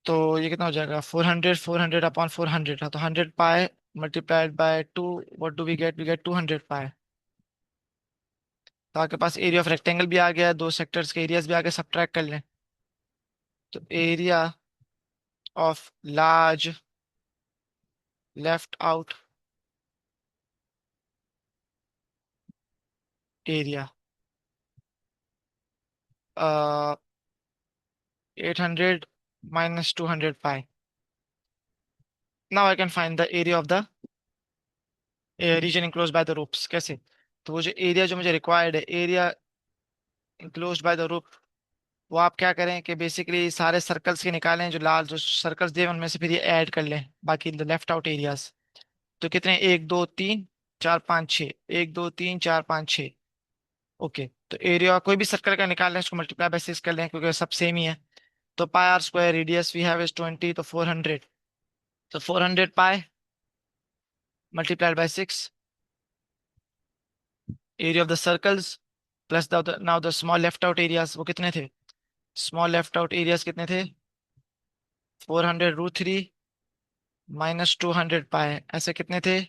तो ये कितना हो जाएगा, 400, 400/400, तो 100 pi multiplied by 2। What do we get 200 pi. तो आपके पास एरिया ऑफ रेक्टेंगल भी आ गया, दो सेक्टर्स के एरियाज भी आगे सब्ट्रैक्ट कर लें। तो area of large left out area, 800 minus 200 pi. Now I can find the area of the region enclose by the ropes. कैसे? तो वो जो एरिया जो मुझे रिक्वायर्ड है, एरिया इनक्लोज बाय द रूप, वो आप क्या करें कि बेसिकली सारे सर्कल्स के निकालें, जो लाल जो सर्कल्स दिए हैं, उनमें से फिर ये ऐड कर लें बाकी लेफ्ट आउट एरियाज। तो कितने, 1 2 3 4 5 6, 1 2 3 4 5 6। ओके, तो एरिया कोई भी सर्कल का निकाल लें, उसको मल्टीप्लाई बाय 6 कर लें, क्योंकि सब सेम ही है। तो pi are square radius we have is 20, तो 400। तो 400 pi multiplied by 6, area of the circles plus the now the small left out areas, वो कितने थे, स्मॉल लेफ्ट आउट एरियाज कितने थे, 400√3 -200 पाई, ऐसे कितने थे,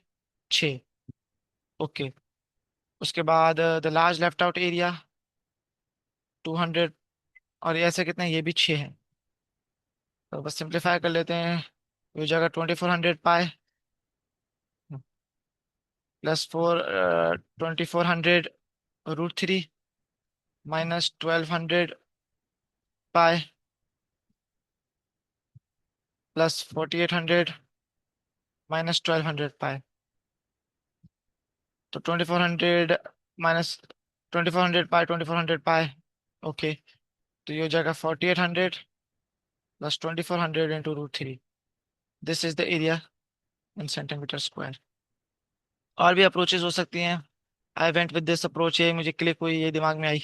6। ओके, उसके बाद the large left out area 200, और ये ऐसे कितने, ये भी 6 हैं। तो बस सिंप्लीफाई कर लेते हैं। ये हो जाएगा 2400 पाई प्लस 2400√3 -1200 पाई प्लस 4800 -1200 पाई। तो 2400 माइनस 2400 पाई, 2400 पाई। ओके, तो ये हो जाएगा 4800 plus 2400 × √3। This is the area in centimetre square. और भी अप्रोचेस हो सकती हैं। I went with this approach, ये मुझे क्लिक हुई, ये दिमाग में आई।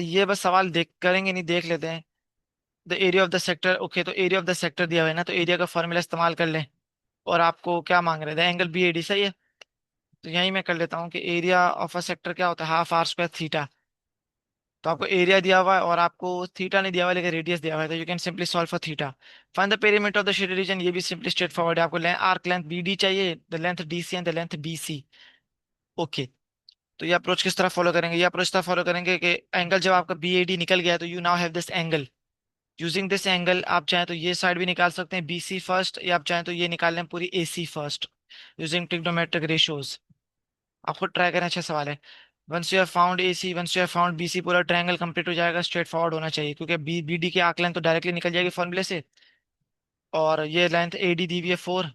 ये बस सवाल देख करेंगे नहीं, देख लेते हैं। The area of the sector, okay, तो एरिया ऑफ द सेक्टर दिया हुआ है ना, तो एरिया का फॉर्मूला इस्तेमाल कर लें। और आपको क्या मांग रहे थे, एंगल BAD, सही है। तो यहीं मैं कर लेता हूँ कि एरिया ऑफ अ सेक्टर क्या होता है, हाफ आर स्क्वायर थीटा। तो आपको एरिया दिया हुआ है और आपको थीटा नहीं दिया हुआ है, लेकिन रेडियस दिया हुआ है, तो you can simply solve for theta. Find the perimeter of the shaded reason, ये भी सिंपली स्ट्रेट फॉरवर्ड है। आपको आर्क लेंथ BD चाहिए, the length DC and the length BC। Okay, तो ये अप्रोच किस तरह फॉलो करेंगे, ये अप्रोच तरह फॉलो करेंगे कि एंगल जब आपका BAD निकल गया, तो you now have this angle. Using this angle आप चाहें तो ये साइड भी निकाल सकते हैं BC फर्स्ट, या आप चाहें तो ये निकाल लें पूरी AC first, using trigonometric ratios. आप खुद ट्राई करें, अच्छा सवाल है। Once you have found AC, once you have found BC, पूरा ट्रायंगल कंप्लीट हो जाएगा, स्ट्रेट फॉरवर्ड होना चाहिए, क्योंकि BD की आर्क लेंथ तो डायरेक्टली निकल जाएगी फॉर्मूले से। और ये लेंथ AD दी हुई है 4,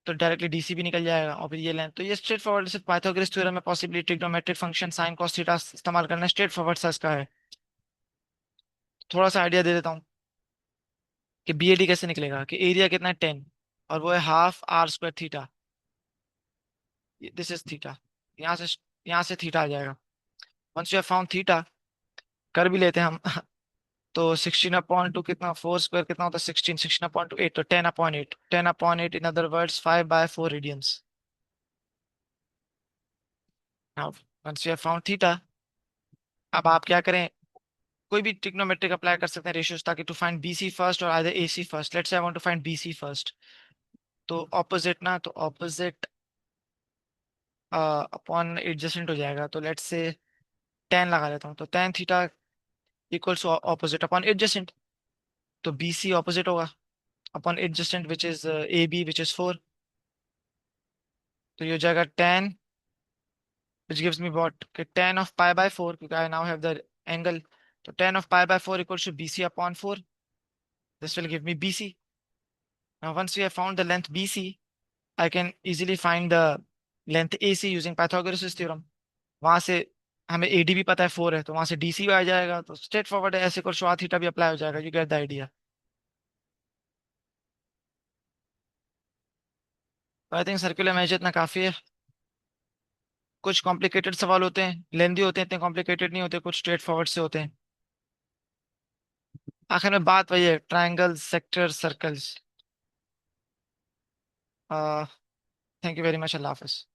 तो डायरेक्टली DC भी निकल जाएगा, और फिर ये लेंथ, तो ये स्ट्रेट फॉरवर्ड। सिर्फ पाइथागोरस थ्योरम में possibly trigonometric function sine cos theta इस्तेमाल करना स्ट्रेट फॉरवर्ड सा इसका है। थोड़ा सा आइडिया दे देता हूँ कि BAD कैसे निकलेगा, कि एरिया कितना है 10, और वो है half are square theta. This is theta, यहाँ से यहाँ से थीटा आ जाएगा। Once you have found theta, कर भी लेते हैं हम। तो 16/2 कितना, 4 स्क्वायर कितना होता है, 16 16/8, तो 10/8, 10/8 in other words 5/4 radians. Now once you have found theta, अब आप क्या करें, कोई भी ट्रिग्नोमेट्रिक अप्लाई कर सकते हैं रेशियोज, ताकि to find B C first और either A C first. Let's say I want to find B C first. तो ऑपोजिट ना, तो ऑपोजिट अपॉन एडजेसेंट हो जाएगा। तो लेट्स से टेन लगा लेता हूँ, तो tan theta equals opposite upon adjacent. तो बी सी ऑपोजिट होगा upon adjacent which is A B which is four. तो ये हो जाएगा tan which gives me what, tan of pi by four, क्योंकि I now have the angle. तो tan of pi by four equals to B C upon four. This will give me B C. Now once we have found the length B C, I can easily find the length AC using Pythagoras theorem। वहां से हमें AD भी पता है 4 है, तो वहां से DC भी आ जाएगा। तो स्ट्रेट फॉरवर्ड है, ऐसे कर थीटा भी अप्लाई हो जाएगा। You get the idea. I think circular method इतना काफी है। कुछ कॉम्प्लिकेटेड सवाल होते हैं, लेंदी होते हैं, इतने कॉम्प्लिकेटेड नहीं होते, कुछ स्ट्रेट फॉरवर्ड से होते हैं। आखिर में बात वही है, triangles, sector, circles. Thank you very much. Allah Hafiz.